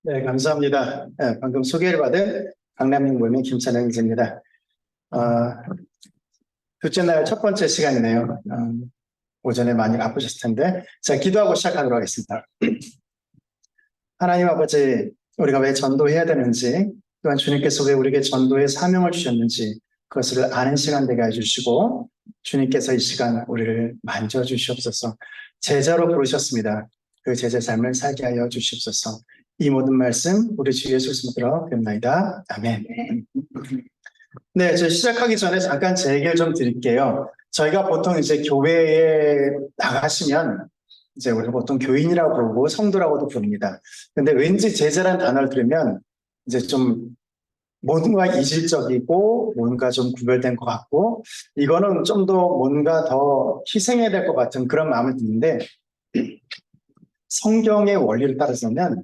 네, 감사합니다. 네, 방금 소개를 받은 강남민고민 김찬영 기자입니다. 어, 둘째 날 첫 번째 시간이네요. 오전에 많이 바쁘셨을 텐데, 자, 기도하고 시작하도록 하겠습니다. 하나님 아버지, 우리가 왜 전도해야 되는지, 또한 주님께서 왜 우리에게 전도의 사명을 주셨는지, 그것을 아는 시간 되게 해주시고, 주님께서 이 시간 우리를 만져주시옵소서. 제자로 부르셨습니다. 그 제자 삶을 살게 하여 주시옵소서. 이 모든 말씀 우리 주 예수 그리스도로 뵙나이다. 아멘. 네, 저 시작하기 전에 잠깐 제 얘기를 좀 드릴게요. 저희가 보통 이제 교회에 나가시면 이제 우리가 보통 교인이라고 부르고 성도라고도 부릅니다. 근데 왠지 제자란 단어를 들으면 이제 좀 뭔가 이질적이고 뭔가 좀 구별된 것 같고 이거는 좀 더 뭔가 더 희생해야 될 것 같은 그런 마음을 드는데 성경의 원리를 따라서는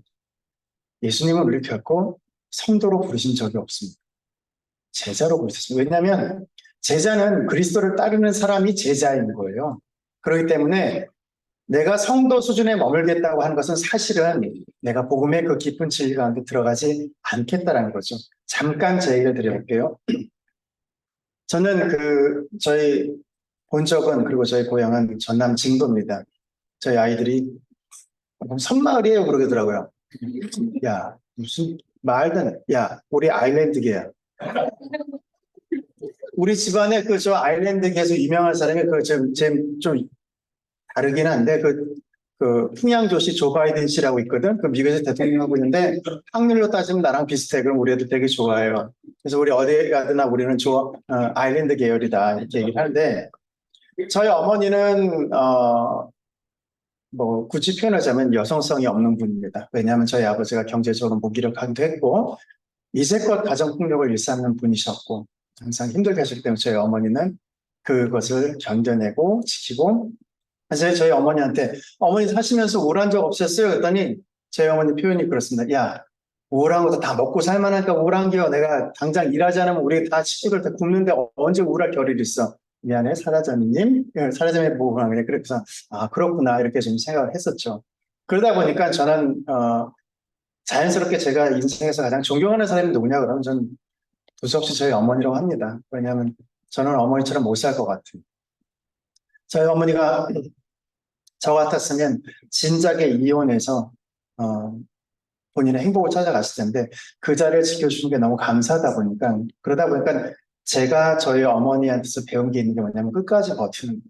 예수님은 우리를 결코 성도로 부르신 적이 없습니다. 제자로 부르셨습니다. 왜냐하면 제자는 그리스도를 따르는 사람이 제자인 거예요. 그렇기 때문에 내가 성도 수준에 머물겠다고 하는 것은 사실은 내가 복음의 그 깊은 진리 가운데 들어가지 않겠다라는 거죠. 잠깐 제 얘기를 드려볼게요. 저는 저희 본적은 그리고 저희 고향은 전남 진도입니다. 저희 아이들이 섬마을이에요 그러더라고요. 야 무슨 말든 야 우리 아일랜드계야. 우리 집안에 저 아일랜드계에서 유명한 사람이 좀 다르긴 한데 풍양조씨 조 바이든 씨라고 있거든. 그 미국에서 대통령 하고 있는데 확률로 따지면 나랑 비슷해. 그럼 우리 애들 되게 좋아해요. 그래서 우리 어디 가든 우리는 아일랜드 계열이다 이렇게 얘기를 하는데 저희 어머니는 뭐 굳이 표현하자면 여성성이 없는 분입니다. 왜냐하면 저희 아버지가 경제적으로 무기력하기도 했고 이제껏 가정폭력을 일삼는 분이셨고 항상 힘들게 하셨기 때문에 저희 어머니는 그것을 견뎌내고 지키고 사실 저희 어머니한테 어머니 사시면서 우울한 적 없었어요? 그랬더니 저희 어머니 표현이 그렇습니다. 야 우울한 것도 다 먹고 살만하니까 우울한 게요. 내가 당장 일하지 않으면 우리 다 식구들 다 굶는데 언제 우울할 겨를이 있어. 미안해 사라자님. 사라자님 보고 그래. 그래서 아 그렇구나 이렇게 좀 생각을 했었죠. 그러다 보니까 저는 자연스럽게 제가 인생에서 가장 존경하는 사람이 누구냐 그러면 저는 두서없이 저희 어머니라고 합니다. 왜냐하면 저는 어머니처럼 못 살 것 같은. 저희 어머니가 저 같았으면 진작에 이혼해서 본인의 행복을 찾아갔을 텐데 그 자리를 지켜주신 게 너무 감사하다 보니까 그러다 보니까 제가 저희 어머니한테서 배운 게 있는 게 뭐냐면 끝까지 버티는 거예요.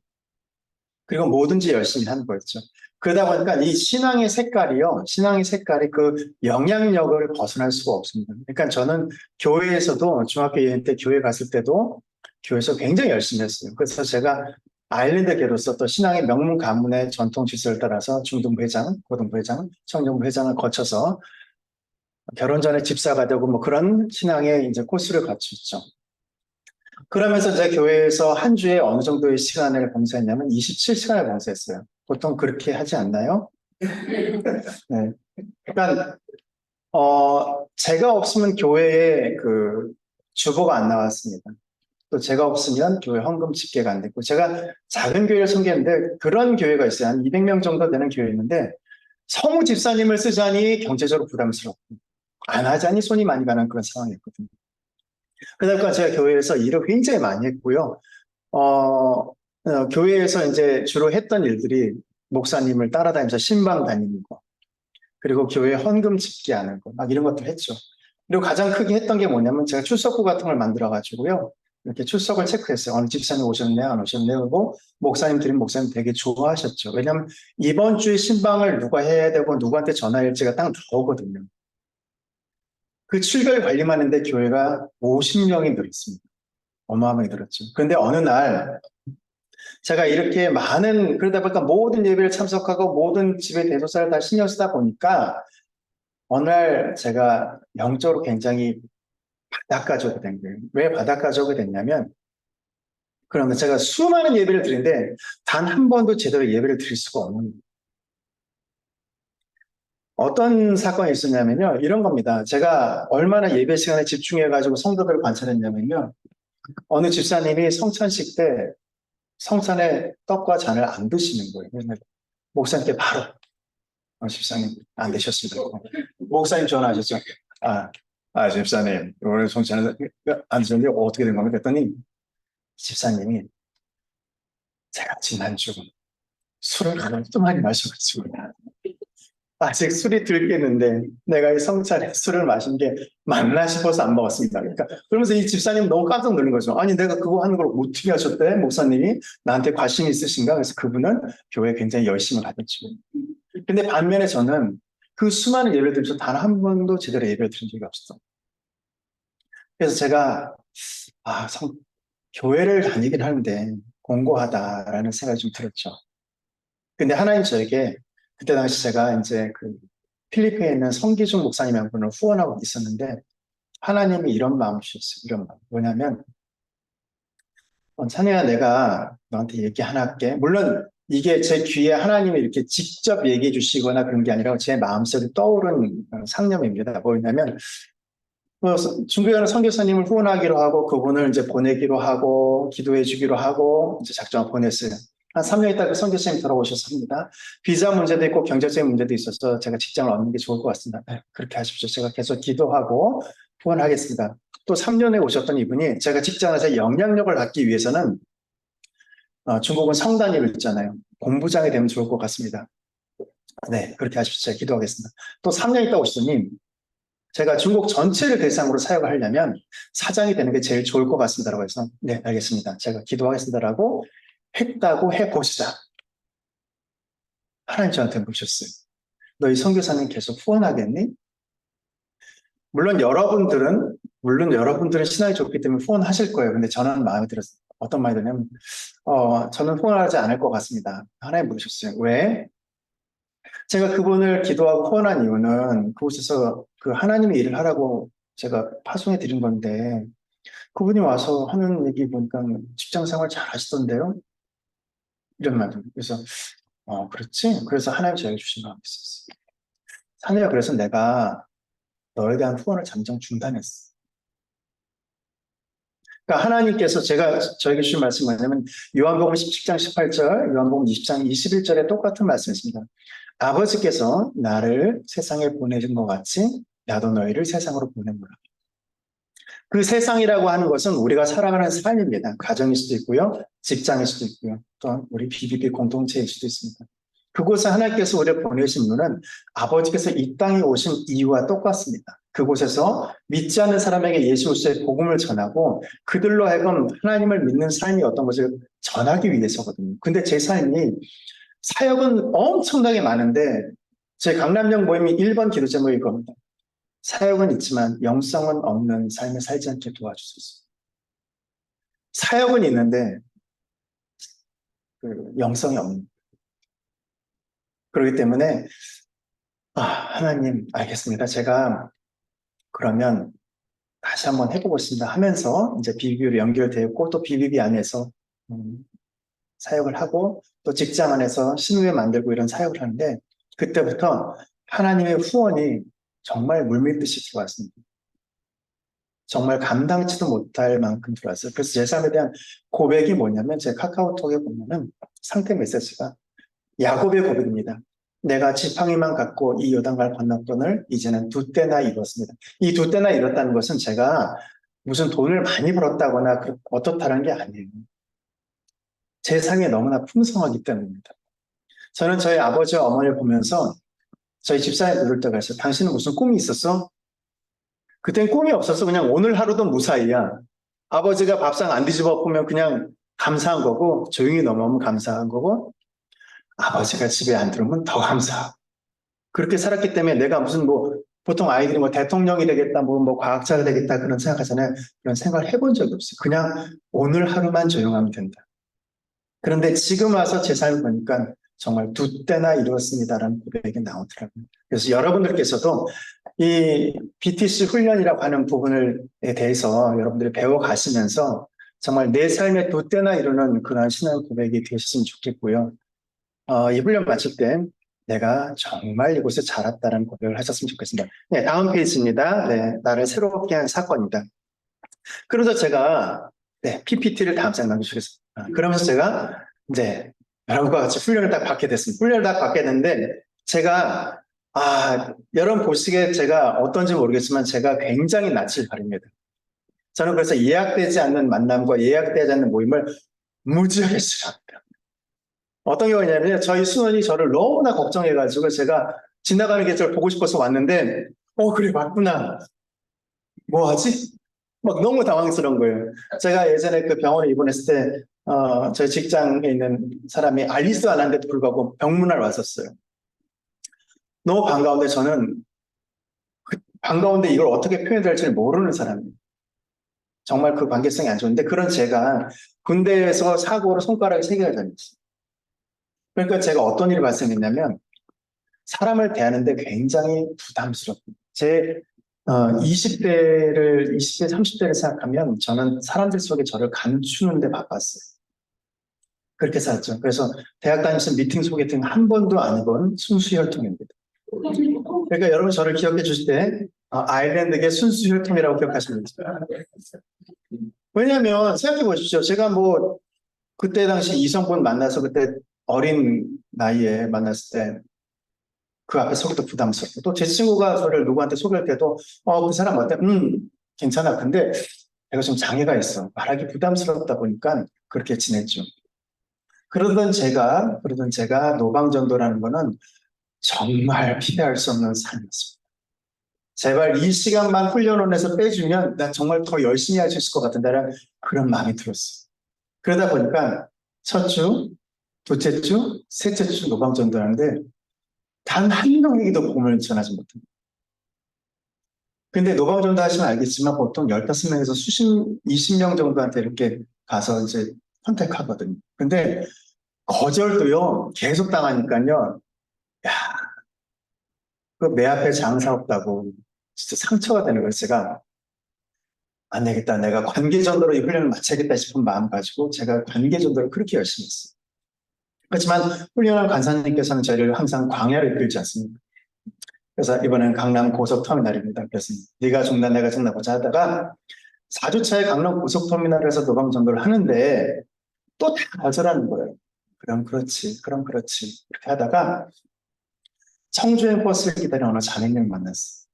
그리고 뭐든지 열심히 하는 거였죠. 그러다 보니까 이 신앙의 색깔이 그 영향력을 벗어날 수가 없습니다. 그러니까 저는 교회에서도 중학교 2학년 때 교회 갔을 때도 교회에서 굉장히 열심히 했어요. 그래서 제가 아일랜드계로서 또 신앙의 명문 가문의 전통 질서를 따라서 중등부 회장, 고등부 회장, 청년부 회장을 거쳐서 결혼 전에 집사가 되고 뭐 그런 신앙의 이제 코스를 거쳤죠. 그러면서 제 교회에서 한 주에 어느 정도의 시간을 봉사했냐면 27시간을 봉사했어요. 보통 그렇게 하지 않나요? 네. 그러니까 제가 없으면 교회에 주보가 안 나왔습니다. 또 제가 없으면 교회 헌금 집계가 안 됐고 제가 작은 교회를 섬겼는데 그런 교회가 있어요. 한 200명 정도 되는 교회였는데 성우 집사님을 쓰자니 경제적으로 부담스럽고 안 하자니 손이 많이 가는 그런 상황이었거든요. 그러다 보니까 제가 교회에서 일을 굉장히 많이 했고요. 교회에서 이제 주로 했던 일들이 목사님을 따라다니면서 신방 다니는 거, 그리고 교회 헌금 집계하는 거, 막 이런 것들 했죠. 그리고 가장 크게 했던 게 뭐냐면 제가 출석부 같은 걸 만들어가지고요. 이렇게 출석을 체크했어요. 어느 집사님 오셨네, 안 오셨네. 그리고 목사님 되게 좋아하셨죠. 왜냐하면 이번 주에 신방을 누가 해야 되고 누구한테 전화할지가 딱 나오거든요. 그 출결 관리만 했는데 교회가 50명이 늘었습니다. 어마어마하게 늘었죠. 그런데 어느 날 제가 이렇게 그러다 보니까 모든 예배를 참석하고 모든 집의 대소사를 다 신경 쓰다 보니까 어느 날 제가 영적으로 굉장히 바닥가족이 된 거예요. 왜 바닥가족이 됐냐면 그러면 제가 수많은 예배를 드리는데 단 한 번도 제대로 예배를 드릴 수가 없는 거예요. 어떤 사건이 있었냐면요. 이런 겁니다. 제가 얼마나 예배 시간에 집중해가지고 성도들을 관찰했냐면요. 어느 집사님이 성찬식 때 성찬에 떡과 잔을 안 드시는 거예요. 목사님께 바로 집사님 안 되셨습니다. 목사님 전화하셨죠? 집사님, 오늘 성찬에 안 드셨는데 어떻게 된 겁니까? 그랬더니, 집사님이 제가 지난주 술을 하도 많이 마셔가지고, 아직 술이 들겠는데, 내가 이 성찬에 술을 마신 게 맞나 싶어서 안 먹었습니다. 그러니까, 그러면서 이 집사님 너무 깜짝 놀란 거죠. 아니, 내가 그거 하는 걸 어떻게 하셨대? 목사님이 나한테 관심이 있으신가? 그래서 그분은 교회에 굉장히 열심히 가셨죠. 근데 반면에 저는 그 수많은 예배를 들면서 단 한 번도 제대로 예배를 드린 적이 없었어요. 그래서 제가, 교회를 다니긴 하는데 공고하다라는 생각이 좀 들었죠. 근데 하나님 저에게 그때 당시 제가 이제 그 필리핀에 있는 성기중 목사님 한 분을 후원하고 있었는데 하나님이 이런 마음을 주셨어요. 이런 마음. 뭐냐면, 찬우야, 내가 너한테 얘기 하나 할게. 물론 이게 제 귀에 하나님이 이렇게 직접 얘기해 주시거나 그런 게 아니라 제 마음속에 떠오른 상념입니다. 뭐냐면, 중교회는 선교사님을 후원하기로 하고 그분을 이제 보내기로 하고 기도해 주기로 하고 이제 작정을 보냈어요. 한 3년 있다 그 선교사님이 돌아오셨습니다. 비자 문제도 있고 경제적인 문제도 있어서 제가 직장을 얻는 게 좋을 것 같습니다. 그렇게 하십시오. 제가 계속 기도하고 후원하겠습니다. 또 3년에 오셨던 이분이 제가 직장에서 영향력을 갖기 위해서는 중국은 성단위로 있잖아요. 본부장이 되면 좋을 것 같습니다. 네, 그렇게 하십시오. 제가 기도하겠습니다. 또 3년 있다 오시더니 제가 중국 전체를 대상으로 사역을 하려면 사장이 되는 게 제일 좋을 것 같습니다라고 해서 네, 알겠습니다. 제가 기도하겠습니다라고 했다고 해보시자. 하나님 저한테 묻으셨어요. 너 이 선교사님 계속 후원하겠니? 물론 여러분들은 신앙이 좋기 때문에 후원하실 거예요. 근데 저는 마음에 들었어요. 어떤 마음이 드냐면, 저는 후원하지 않을 것 같습니다. 하나님 묻으셨어요. 왜? 제가 그분을 기도하고 후원한 이유는 그곳에서 그 하나님의 일을 하라고 제가 파송해 드린 건데, 그분이 와서 하는 얘기 보니까 직장 생활 잘 하시던데요? 이런 말들. 그래서, 그렇지? 그래서 하나님 저에게 주신 마음이 있었어요. 사내야, 그래서 내가 너에 대한 후원을 잠정 중단했어. 그러니까 하나님께서 저에게 주신 말씀이 뭐냐면, 요한복음 17장 18절, 요한복음 20장 21절에 똑같은 말씀이십니다. 아버지께서 나를 세상에 보내준 것 같이 나도 너희를 세상으로 보낸거라. 그 세상이라고 하는 것은 우리가 살아가는 삶입니다. 가정일 수도 있고요. 직장일 수도 있고요. 또 우리 BBB 공동체일 수도 있습니다. 그곳에 하나님께서 우리를 보내신 이유는 아버지께서 이 땅에 오신 이유와 똑같습니다. 그곳에서 믿지 않는 사람에게 예수 그리스도의 복음을 전하고 그들로 하여금 하나님을 믿는 삶이 어떤 것을 전하기 위해서거든요. 근데 제 삶이 사역은 엄청나게 많은데 제 강남역 모임이 1번 기도 제목이 겁니다. 사역은 있지만 영성은 없는 삶을 살지 않게 도와주소서. 사역은 있는데 그 영성이 없는. 그렇기 때문에 하나님 알겠습니다. 제가 그러면 다시 한번 해보고 있습니다 하면서 이제 BBB로 연결되었고 또 BBB 안에서 사역을 하고 또 직장 안에서 신우회 만들고 이런 사역을 하는데 그때부터 하나님의 후원이 정말 물밀듯이 들어왔습니다. 정말 감당치도 못할 만큼 들어왔어요. 그래서 제 삶에 대한 고백이 뭐냐면 제 카카오톡에 보면은 상태 메시지가 야곱의 고백입니다. 내가 지팡이만 갖고 이 요단강 건너편을 이제는 2때나 이뤘습니다. 이 2때나 이뤘다는 것은 제가 무슨 돈을 많이 벌었다거나 어떻다는 게 아니에요. 제 삶이 너무나 풍성하기 때문입니다. 저는 저희 아버지와 어머니를 보면서 저희 집사에 물을 때가 있어요. 당신은 무슨 꿈이 있었어? 그땐 꿈이 없었어. 그냥 오늘 하루도 무사히야. 아버지가 밥상 안 뒤집어 보면 그냥 감사한 거고 조용히 넘어오면 감사한 거고 아버지가 집에 안 들어오면 더 감사하고 그렇게 살았기 때문에 내가 무슨 보통 아이들이 대통령이 되겠다, 과학자가 되겠다 그런 생각하잖아요. 그런 생각을 해본 적이 없어요. 그냥 오늘 하루만 조용하면 된다. 그런데 지금 와서 제 삶을 보니까 정말 2때나 이루었습니다라는 고백이 나오더라고요. 그래서 여러분들께서도 이 BTC 훈련이라고 하는 부분에 대해서 여러분들이 배워가시면서 정말 내 삶의 2때나 이루는 그런 신앙 고백이 되셨으면 좋겠고요. 이 훈련 마칠 때 내가 정말 이곳에 자랐다는 고백을 하셨으면 좋겠습니다. 네, 다음 페이지입니다. 네, 나를 새롭게 한 사건이다. 그래서 제가 PPT를 다음 장에 남겨주겠습니다. 그러면서 제가 이제 여러분과 같이 훈련을 딱 받게 됐습니다. 훈련을 딱 받게 됐는데 제가 여러분 보시기에 제가 어떤지 모르겠지만 제가 굉장히 낯을 가립니다. 저는 그래서 예약되지 않는 만남과 예약되지 않는 모임을 무지하게 싫어합니다. 어떤 경우가 있냐면 저희 수원이 저를 너무나 걱정해가지고 제가 지나가는 계절 보고 싶어서 왔는데 그래 맞구나. 뭐 하지? 막 너무 당황스러운 거예요. 제가 예전에 그 병원에 입원했을 때 저희 직장에 있는 사람이 알리지도 않았는데도 불구하고 병문안 왔었어요. 너무 반가운데 저는 반가운데 이걸 어떻게 표현해야 될지 모르는 사람이에요. 정말 그 관계성이 안 좋은데 그런 제가 군대에서 사고로 손가락이 3개가 다녔어요. 그러니까 제가 어떤 일이 발생했냐면 사람을 대하는데 굉장히 부담스럽고 제 20대, 30대를 생각하면 저는 사람들 속에 저를 감추는 데 바빴어요. 그렇게 살았죠. 그래서 대학 다니면서 미팅 소개팅 한 번도 안 해본 순수 혈통입니다. 그러니까 여러분 저를 기억해 주실 때 아일랜드계 순수 혈통이라고 기억하시면 됩니다. 왜냐하면 생각해 보십시오. 제가 뭐 그때 당시 이성분 만나서 그때 어린 나이에 만났을 때 그 앞에 서기도 부담스럽고 또 제 친구가 저를 누구한테 소개할 때도 그 사람 어때? 괜찮아. 근데 내가 좀 장애가 있어. 말하기 부담스럽다 보니까 그렇게 지냈죠. 그러던 제가 노방전도라는 거는 정말 피할 수 없는 삶이었습니다. 제발 이 시간만 훈련원에서 빼주면 나 정말 더 열심히 할 수 있을 것 같은데라는 그런 마음이 들었어요. 그러다 보니까 첫 주, 둘째 주, 셋째 주 노방전도 하는데 단 한 명에게도 복음을 전하지 못합니다. 근데 노방전도 하시면 알겠지만 보통 15명에서 20명 정도한테 이렇게 가서 이제 컨택하거든요. 근데 거절도요, 계속 당하니까요, 야, 그 내 앞에 장사 없다고 진짜 상처가 되는 거예요. 제가 안 되겠다. 내가 관계전도로 이 훈련을 마쳐야겠다 싶은 마음 가지고 제가 관계전도를 그렇게 열심히 했어요. 그렇지만 훈련한 간사님께서는 저희를 항상 광야를 이끌지 않습니까? 그래서 이번엔 강남 고속터미널입니다. 그래서 네가 죽나 내가 죽나 보자 하다가 4주차에 강남 고속터미널에서 노방전도를 하는데 또 다 거절하는 거예요. 그럼 그렇지, 그럼 그렇지. 이렇게 하다가 청주행 버스를 기다리는 어느 자매님을 만났어요.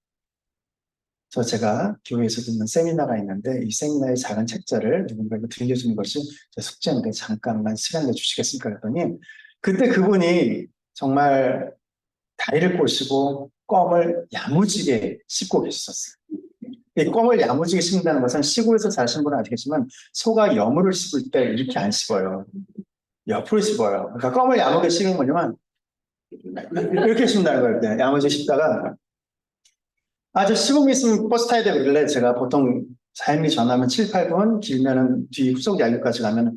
제가 교회에서 듣는 세미나가 있는데 이 세미나의 작은 책자를 누군가에게 들려주는 것이 제 숙제인데 잠깐만 시간 내주시겠습니까? 그랬더니 그때 그분이 정말 다리를 꼬시고 껌을 야무지게 씹고 계셨어요. 이 껌을 야무지게 씹는다는 것은 시골에서 사신 분은 아시겠지만 소가 여물을 씹을 때 이렇게 안 씹어요. 옆으로 씹어요. 그러니까 껌을 야무지게 씹는 거냐면 이렇게 씹는다는 거예요. 그냥 야무지게 씹다가 아주 15분 있으면 버스 타야 돼 그러길래 제가 보통 사임이 전하면 7, 8분 길면은 뒤 후속 야기까지 가면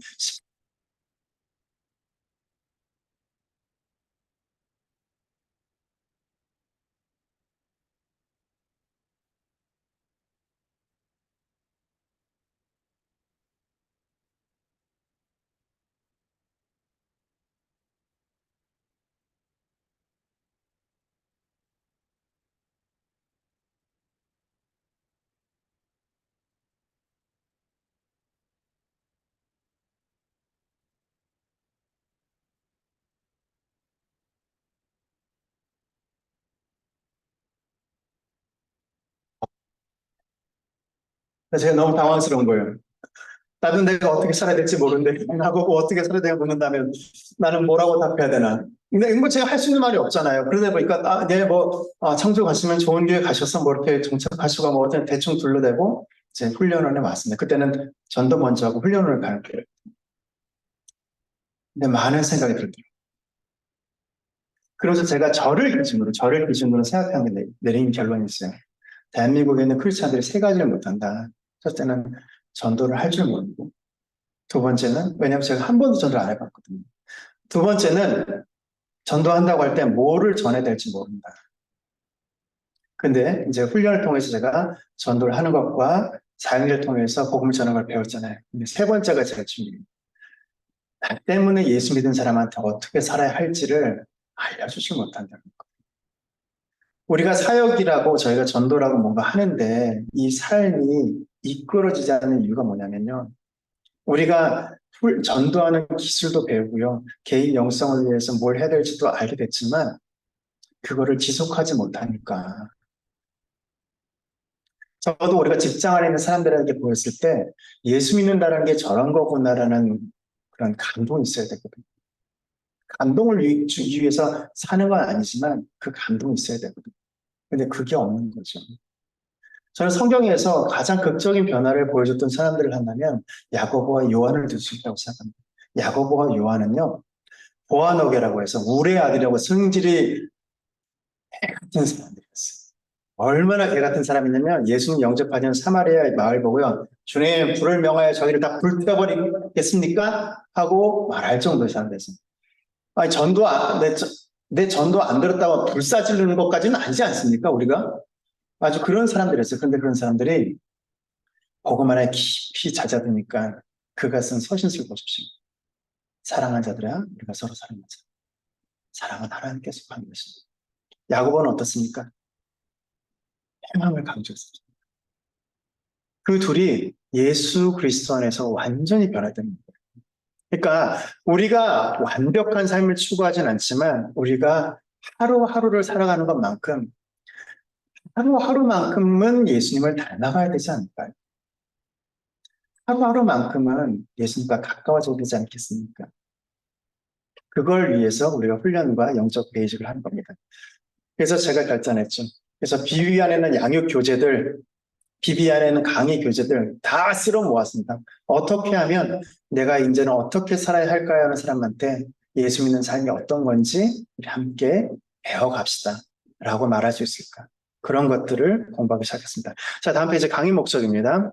제가 너무 당황스러운 거예요. 나도 내가 어떻게 살아야 될지 모르는데 나보고 어떻게 살아야 되나 묻는다면 나는 뭐라고 답해야 되나. 근데 뭐 제가 할 수 있는 말이 없잖아요. 그러다 보니까 청주 가시면 좋은 교회 가셔서 뭐 이렇게 정착하시고 뭐 어떤 대충 둘러대고 이제 훈련원에 왔습니다. 그때는 전도 먼저 하고 훈련원을 가는 거예요. 근데 많은 생각이 들더라고요. 그래서 제가 저를 기준으로 생각하는 게 내린 결론이 있어요. 대한민국에 있는 크리스찬들이 3가지를 못한다. 첫째는 전도를 할 줄 모르고, 두 번째는, 왜냐면 제가 한 번도 전도를 안 해봤거든요. 두 번째는 전도한다고 할 때 뭐를 전해야 될지 모른다. 근데 이제 훈련을 통해서 제가 전도를 하는 것과 사역을 통해서 복음을 전하는 걸 배웠잖아요. 근데 세 번째가 제가 중요해요. 나 때문에 예수 믿은 사람한테 어떻게 살아야 할지를 알려주지 못한다는 거. 우리가 사역이라고 저희가 전도라고 뭔가 하는데 이 삶이 이끌어지지 않는 이유가 뭐냐면요. 우리가 전도하는 기술도 배우고요. 개인 영성을 위해서 뭘 해야 될지도 알게 됐지만 그거를 지속하지 못하니까. 저도 우리가 직장 안에 있는 사람들에게 보였을 때 예수 믿는다는 게 저런 거구나라는 그런 감동이 있어야 되거든요. 감동을 주기 위해서 사는 건 아니지만 그 감동이 있어야 되거든요. 근데 그게 없는 거죠. 저는 성경에서 가장 극적인 변화를 보여줬던 사람들을 한다면 야고보와 요한을 들 수 있다고 생각합니다. 야고보와 요한은요, 보아노게라고 해서 울의 아들이라고 성질이 개 같은 사람들이었어요. 얼마나 개 같은 사람이냐면 예수님 영접하는 사마리아 마을 보고요. 주님, 불을 명하여 저희를 다 불태워버리겠습니까? 하고 말할 정도의 사람들이었어요. 아니, 내 전도 안 들었다고 불사 지르는 것까지는 아니지 않습니까, 우리가? 아주 그런 사람들이었어요. 그런데 그런 사람들이 복음 안에 깊이 잦아드니까 그가 쓴 서신술 보십시오. 사랑하는 자들아, 우리가 서로 사랑하자. 사랑은 하나님께서 하는 것입니다. 야고보는 어떻습니까? 희망을 강조했습니다. 그 둘이 예수 그리스도 안에서 완전히 변화된 거예요. 그러니까 우리가 완벽한 삶을 추구하진 않지만 우리가 하루하루를 살아가는 것만큼 하루하루만큼은 예수님을 닮아가야 되지 않을까요? 하루하루만큼은 예수님과 가까워져야 되지 않겠습니까? 그걸 위해서 우리가 훈련과 영적 베이직을 하는 겁니다. 그래서 제가 결단했죠. 그래서 비비 안에는 양육 교재들, 비비 안에는 강의 교재들 다 쓸어 모았습니다. 어떻게 하면 내가 이제는 어떻게 살아야 할까요? 하는 사람한테 예수 믿는 삶이 어떤 건지 우리 함께 배워갑시다. 라고 말할 수 있을까? 그런 것들을 공부하기 시작했습니다. 자, 다음 페이지 강의 목적입니다.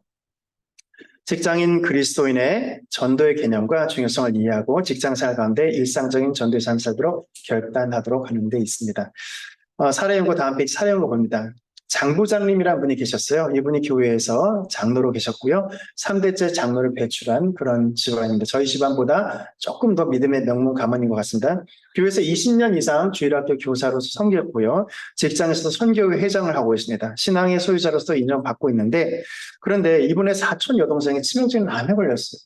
직장인 그리스도인의 전도의 개념과 중요성을 이해하고 직장생활 가운데 일상적인 전도의 삶을 살도록 결단하도록 하는 데 있습니다. 사례연구 다음 페이지 사례연구 봅니다. 장부장님이라는 분이 계셨어요. 이분이 교회에서 장로로 계셨고요. 3대째 장로를 배출한 그런 집안입니다. 저희 집안보다 조금 더 믿음의 명문 가문인 것 같습니다. 교회에서 20년 이상 주일학교 교사로서 섬겼고요. 직장에서도 선교회 회장을 하고 있습니다. 신앙의 소유자로서 인정받고 있는데 그런데 이분의 사촌 여동생이 치명적인 암에 걸렸어요.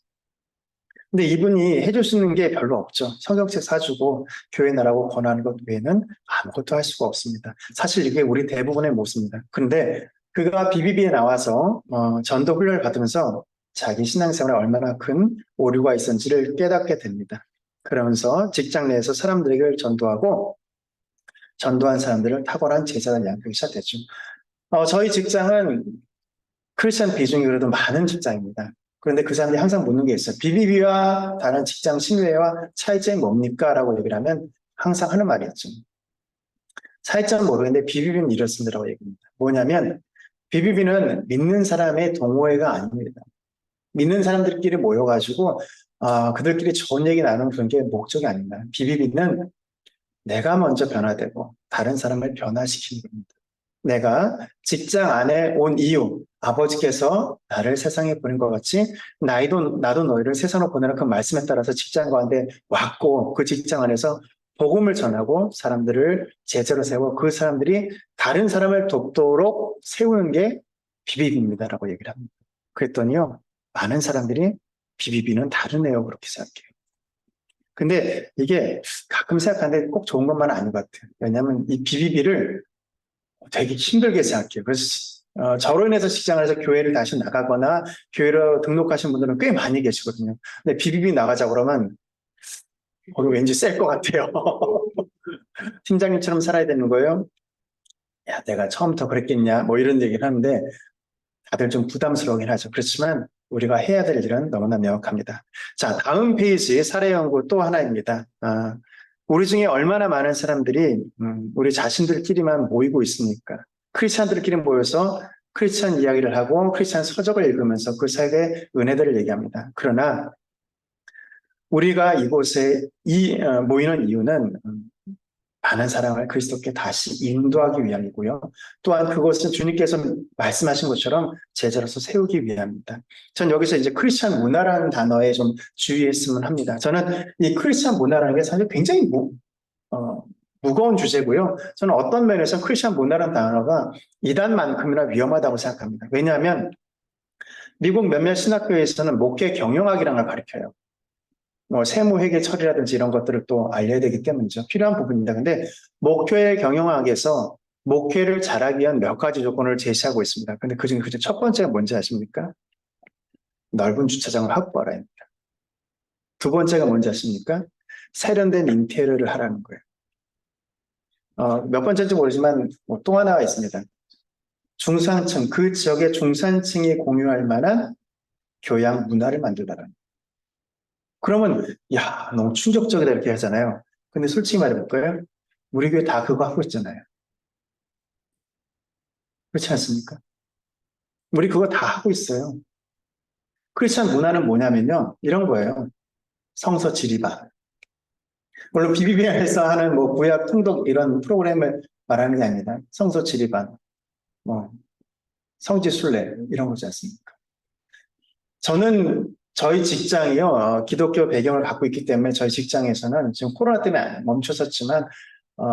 근데 이분이 해줄 수 있는 게 별로 없죠. 성경책 사주고 교회 나라고 권하는 것 외에는 아무것도 할 수가 없습니다. 사실 이게 우리 대부분의 모습입니다. 그런데 그가 BBB에 나와서 전도 훈련을 받으면서 자기 신앙생활에 얼마나 큰 오류가 있었는지를 깨닫게 됩니다. 그러면서 직장 내에서 사람들에게 전도하고 전도한 사람들을 탁월한 제자를 양육하기 시작했죠. 저희 직장은 크리스천 비중이 그래도 많은 직장입니다. 그런데 그 사람들이 항상 묻는 게 있어요. BBB와 다른 직장 신뢰와 차이점이 뭡니까? 라고 얘기를 하면 항상 하는 말이 있죠. 차이점은 모르겠는데 BBB는 이렇습니다라고 얘기합니다. 뭐냐면 BBB는 믿는 사람의 동호회가 아닙니다. 믿는 사람들끼리 모여가지고 그들끼리 좋은 얘기 나누는 그런 게 목적이 아닙니다. BBB는 내가 먼저 변화되고 다른 사람을 변화시키는 겁니다. 내가 직장 안에 온 이유, 아버지께서 나를 세상에 보낸 것 같이 나도 너희를 세상으로 보내라 그 말씀에 따라서 직장 가운데 왔고 그 직장 안에서 복음을 전하고 사람들을 제자로 세우고 그 사람들이 다른 사람을 돕도록 세우는 게 비비비입니다라고 얘기를 합니다. 그랬더니요, 많은 사람들이 비비비는 다르네요 그렇게 생각해요. 근데 이게 가끔 생각하는데 꼭 좋은 것만은 아닌 것 같아요. 왜냐하면 이 비비비를 되게 힘들게 생각해요. 그래서 저로 인해서 직장에서 교회를 다시 나가거나 교회로 등록하신 분들은 꽤 많이 계시거든요. 근데 비비비 나가자 그러면 왠지 셀 것 같아요. 팀장님처럼 살아야 되는 거예요. 야, 내가 처음부터 그랬겠냐 뭐 이런 얘기를 하는데 다들 좀 부담스러우긴 하죠. 그렇지만 우리가 해야 될 일은 너무나 명확합니다. 자, 다음 페이지 사례 연구 또 하나입니다. 우리 중에 얼마나 많은 사람들이 우리 자신들끼리만 모이고 있습니까? 크리스찬들끼리 모여서 크리스찬 이야기를 하고 크리스찬 서적을 읽으면서 그 사이의 은혜들을 얘기합니다. 그러나 우리가 이곳에 모이는 이유는 많은 사람을 그리스도께 다시 인도하기 위함이고요. 또한 그것은 주님께서 말씀하신 것처럼 제자로서 세우기 위함입니다. 전 여기서 이제 크리스찬 문화라는 단어에 좀 주의했으면 합니다. 저는 이 크리스찬 문화라는 게 사실 굉장히 무거운 주제고요. 저는 어떤 면에서 크리스찬 문화라는 단어가 이단만큼이나 위험하다고 생각합니다. 왜냐하면 미국 몇몇 신학교에서는 목회 경영학이라는 걸 가르쳐요. 뭐 세무회계 처리라든지 이런 것들을 또 알려야 되기 때문이죠. 필요한 부분입니다. 근데 목회 경영학에서 목회를 잘하기 위한 몇 가지 조건을 제시하고 있습니다. 근데 그중에 첫 번째가 뭔지 아십니까? 넓은 주차장을 확보하라입니다. 두 번째가 뭔지 아십니까? 세련된 인테리어를 하라는 거예요. 몇 번째인지 모르지만 또 하나가 있습니다. 중산층, 그 지역의 중산층이 공유할 만한 교양 문화를 만들라는. 그러면 야, 너무 충격적이다 이렇게 하잖아요. 근데 솔직히 말해볼까요? 우리 교회 다 그거 하고 있잖아요. 그렇지 않습니까? 우리 그거 다 하고 있어요. 크리스천 문화는 뭐냐면요. 이런 거예요. 성서 지리반. 물론 BBB에서 하는 뭐 구약 통독 이런 프로그램을 말하는 게 아닙니다. 성서 지리반, 뭐 성지 순례 이런 거지 않습니까? 저는 저희 직장이요, 기독교 배경을 갖고 있기 때문에 저희 직장에서는 지금 코로나 때문에 멈춰섰지만,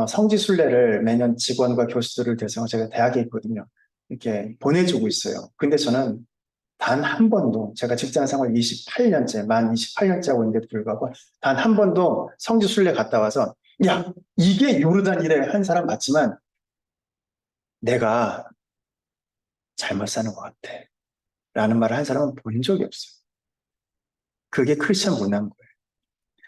성지 순례를 매년 직원과 교수들을 대상으로 제가 대학에 있거든요. 이렇게 보내주고 있어요. 근데 저는 단 한 번도, 제가 직장 생활 28년째, 만 28년째 하고 있는데 불구하고, 단 한 번도 성지 순례 갔다 와서, 야, 이게 요르단이래 한 사람 맞지만, 내가 잘못 사는 것 같아. 라는 말을 한 사람은 본 적이 없어요. 그게 크리스천 문화인 거예요.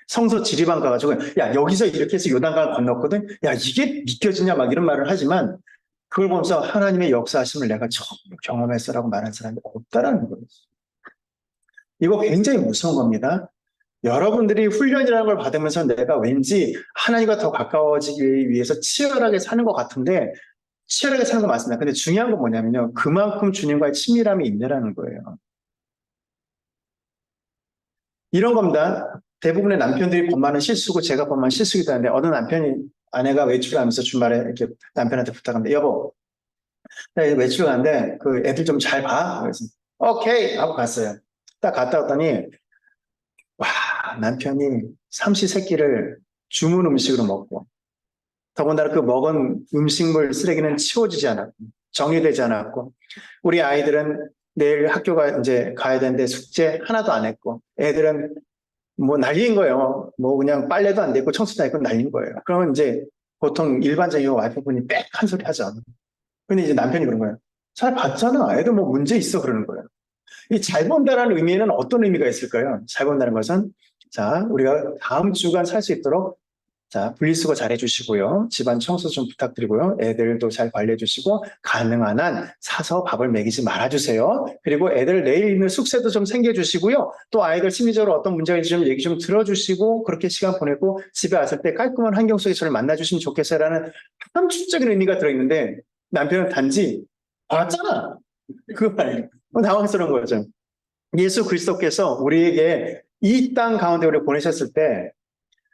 성서 지리반 가가지고 야 여기서 이렇게 해서 요단강을 건넜거든. 야 이게 믿겨지냐 막 이런 말을 하지만 그걸 보면서 하나님의 역사하심을 내가 처음 경험했어라고 말하는 사람이 없다라는 거예요. 이거 굉장히 무서운 겁니다. 여러분들이 훈련이라는 걸 받으면서 내가 왠지 하나님과 더 가까워지기 위해서 치열하게 사는 것 같은데 치열하게 사는 거 맞습니다. 근데 중요한 건 뭐냐면요. 그만큼 주님과의 친밀함이 있느라는 거예요. 이런 겁니다. 대부분의 남편들이 범하는 실수고 제가 범한 실수이기도 한데 어느 아내가 외출하면서 주말에 이렇게 남편한테 부탁합니다. 여보, 나 외출 가는데 그 애들 좀 잘 봐. 그래서 오케이 하고 갔어요. 딱 갔다 왔더니 와 남편이 삼시세끼를 주문 음식으로 먹고 더군다나 그 먹은 음식물 쓰레기는 치워지지 않았고 정리되지 않았고 우리 아이들은 내일 학교가 이제 가야 되는데 숙제 하나도 안 했고 애들은 뭐 난리인 거예요. 뭐 그냥 빨래도 안 됐고 청소도 안 했고 난리인 거예요. 그러면 이제 보통 일반적인 와이프분이 빽 한 소리 하죠. 근데 이제 남편이 그런 거예요. 잘 봤잖아. 애들 뭐 문제 있어 그러는 거예요. 이 잘 본다라는 의미에는 어떤 의미가 있을까요? 잘 본다는 것은 자 우리가 다음 주간 살 수 있도록 자, 분리수거 잘 해주시고요. 집안 청소 좀 부탁드리고요. 애들도 잘 관리해주시고 가능한 한 사서 밥을 먹이지 말아주세요. 그리고 애들 내일 있는 숙제도 좀 챙겨주시고요. 또 아이들 심리적으로 어떤 문제가 있는지 좀 얘기 좀 들어주시고 그렇게 시간 보내고 집에 왔을 때 깔끔한 환경 속에 저를 만나주시면 좋겠어요라는 함축적인 의미가 들어있는데 남편은 단지 봤잖아. 그거 말이에요. 당황스러운 거죠. 예수 그리스도께서 우리에게 이 땅 가운데 우리를 보내셨을 때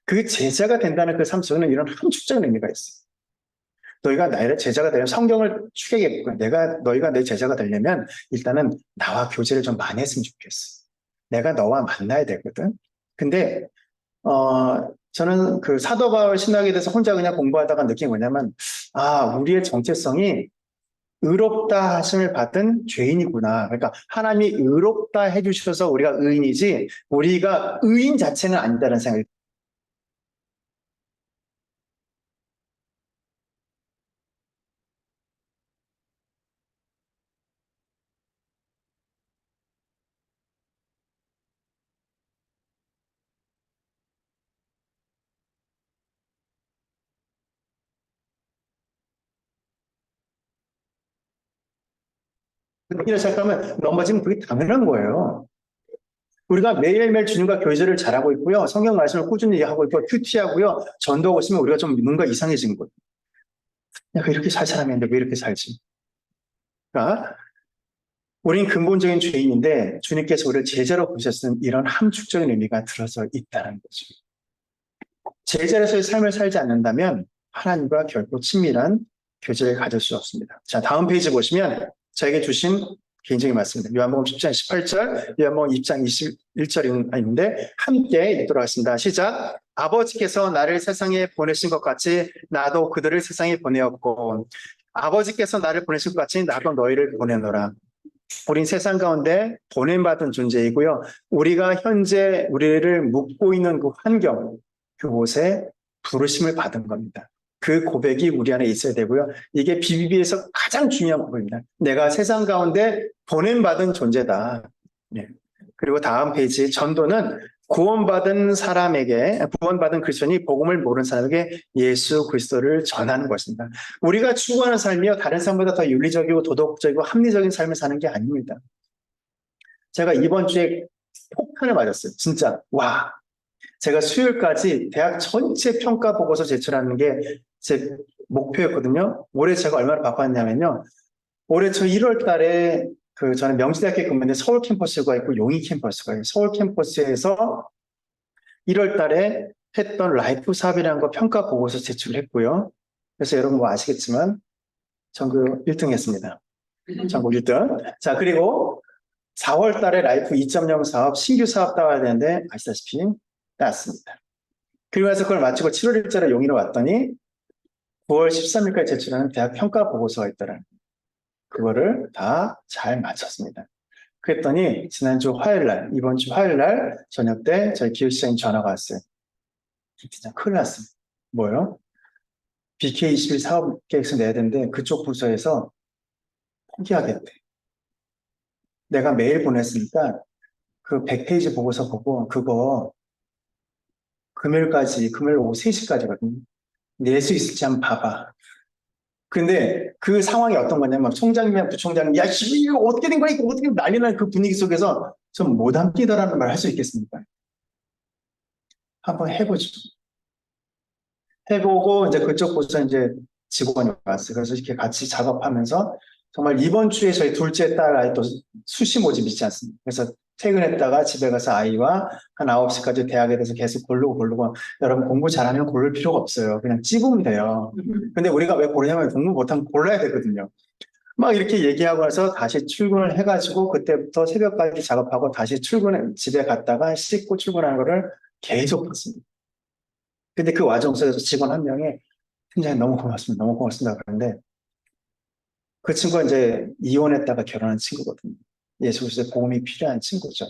그 제자가 된다는 그 삶 속에는 이런 함축적인 의미가 있어요. 너희가 나의 제자가 되면 성경을 추격했고 너희가 내 제자가 되려면 일단은 나와 교제를 좀 많이 했으면 좋겠어. 내가 너와 만나야 되거든. 근데 저는 그 사도 바울 신학에 대해서 혼자 그냥 공부하다가 느낀 게 뭐냐면 우리의 정체성이 의롭다 하심을 받은 죄인이구나. 그러니까 하나님이 의롭다 해주셔서 우리가 의인이지 우리가 의인 자체는 아니다라는 생각이 그렇게 시작하면 넘어지면 그게 당연한 거예요. 우리가 매일매일 주님과 교제를 잘하고 있고요. 성경 말씀을 꾸준히 하고 있고 큐티하고요. 전도하고 있으면 우리가 좀 뭔가 이상해지는 거예요. 내가 이렇게 살 사람인데 왜 이렇게 살지? 그러니까 우린 근본적인 죄인인데 주님께서 우리를 제자로 부르셨은 이런 함축적인 의미가 들어서 있다는 거죠. 제자로서의 삶을 살지 않는다면 하나님과 결코 친밀한 교제를 가질 수 없습니다. 자, 다음 페이지 보시면 저에게 주신 개인적인 말씀입니다. 요한복음 10장 18절, 요한복음 2장 21절인데 함께 읽도록 하겠습니다. 시작. 아버지께서 나를 세상에 보내신 것 같이 나도 그들을 세상에 보내었고 아버지께서 나를 보내신 것 같이 나도 너희를 보내노라. 우린 세상 가운데 보냄받은 존재이고요. 우리가 현재 우리를 묵고 있는 그 환경, 그곳에 부르심을 받은 겁니다. 그 고백이 우리 안에 있어야 되고요. 이게 BBB에서 가장 중요한 부분입니다. 내가 세상 가운데 보냄받은 존재다. 네. 그리고 다음 페이지, 전도는 구원받은 사람에게, 구원받은 그리스도인이 복음을 모르는 사람에게 예수 그리스도를 전하는 것입니다. 우리가 추구하는 삶이요, 다른 사람보다 더 윤리적이고 도덕적이고 합리적인 삶을 사는 게 아닙니다. 제가 이번 주에 폭탄을 맞았어요. 진짜. 와. 제가 수요일까지 대학 전체 평가 보고서 제출하는 게 제 목표였거든요. 올해 제가 얼마나 바빴냐면요. 올해 저 1월 달에 저는 명지대학교에 근무했는데 서울 캠퍼스가 있고 용인 캠퍼스가 있어요. 서울 캠퍼스에서 1월 달에 했던 라이프 사업이라는 거 평가 보고서 제출했고요. 그래서 여러분 뭐 아시겠지만 전국 1등 했습니다. 전국 1등. 자, 그리고 4월 달에 라이프 2.0 사업, 신규 사업 따와야 되는데 아시다시피 땄습니다. 그리고 나서 그걸 마치고 7월 1일에 용인으로 왔더니 9월 13일까지 제출하는 대학 평가 보고서가 있더라고요. 그거를 다 잘 마쳤습니다. 그랬더니 지난주 화요일날, 이번 주 화요일날 저녁 때 저희 기획시장님 전화가 왔어요. 진짜 큰일 났어요. 뭐요? BK21 사업 계획서 내야 되는데 그쪽 부서에서 포기하겠대. 내가 메일 보냈으니까 그 100페이지 보고서 보고 그거 금요일 오후 3시까지거든요. 낼 수 있을지 한번 봐봐. 근데 그 상황이 어떤 거냐면 총장님이랑 부총장님, 야, 이거 어떻게 된 거야? 이거 어떻게 난리 난 그 분위기 속에서 좀 못 함기더라는 말 할 수 있겠습니까? 한번 해보죠. 해보고 이제 그쪽 부서 이제 직원이 왔어요. 그래서 이렇게 같이 작업하면서 정말 이번 주에 저희 둘째 딸 아이 또 수시 모집 있지 않습니까? 그래서 퇴근했다가 집에 가서 아이와 한 9시까지 대학에 대해서 계속 고르고 여러분 공부 잘하면 고를 필요가 없어요. 그냥 찍으면 돼요. 근데 우리가 왜 고르냐면 공부 못하면 골라야 되거든요. 막 이렇게 얘기하고 나서 다시 출근을 해가지고 그때부터 새벽까지 작업하고 다시 집에 갔다가 씻고 출근하는 거를 계속 봤습니다. 근데 그 와중 속에서 직원 한 명이 팀장님 너무 고맙습니다. 너무 고맙습니다. 그런데 그 친구가 이제 이혼했다가 결혼한 친구거든요. 예수 그리스도의 복음이 필요한 친구죠.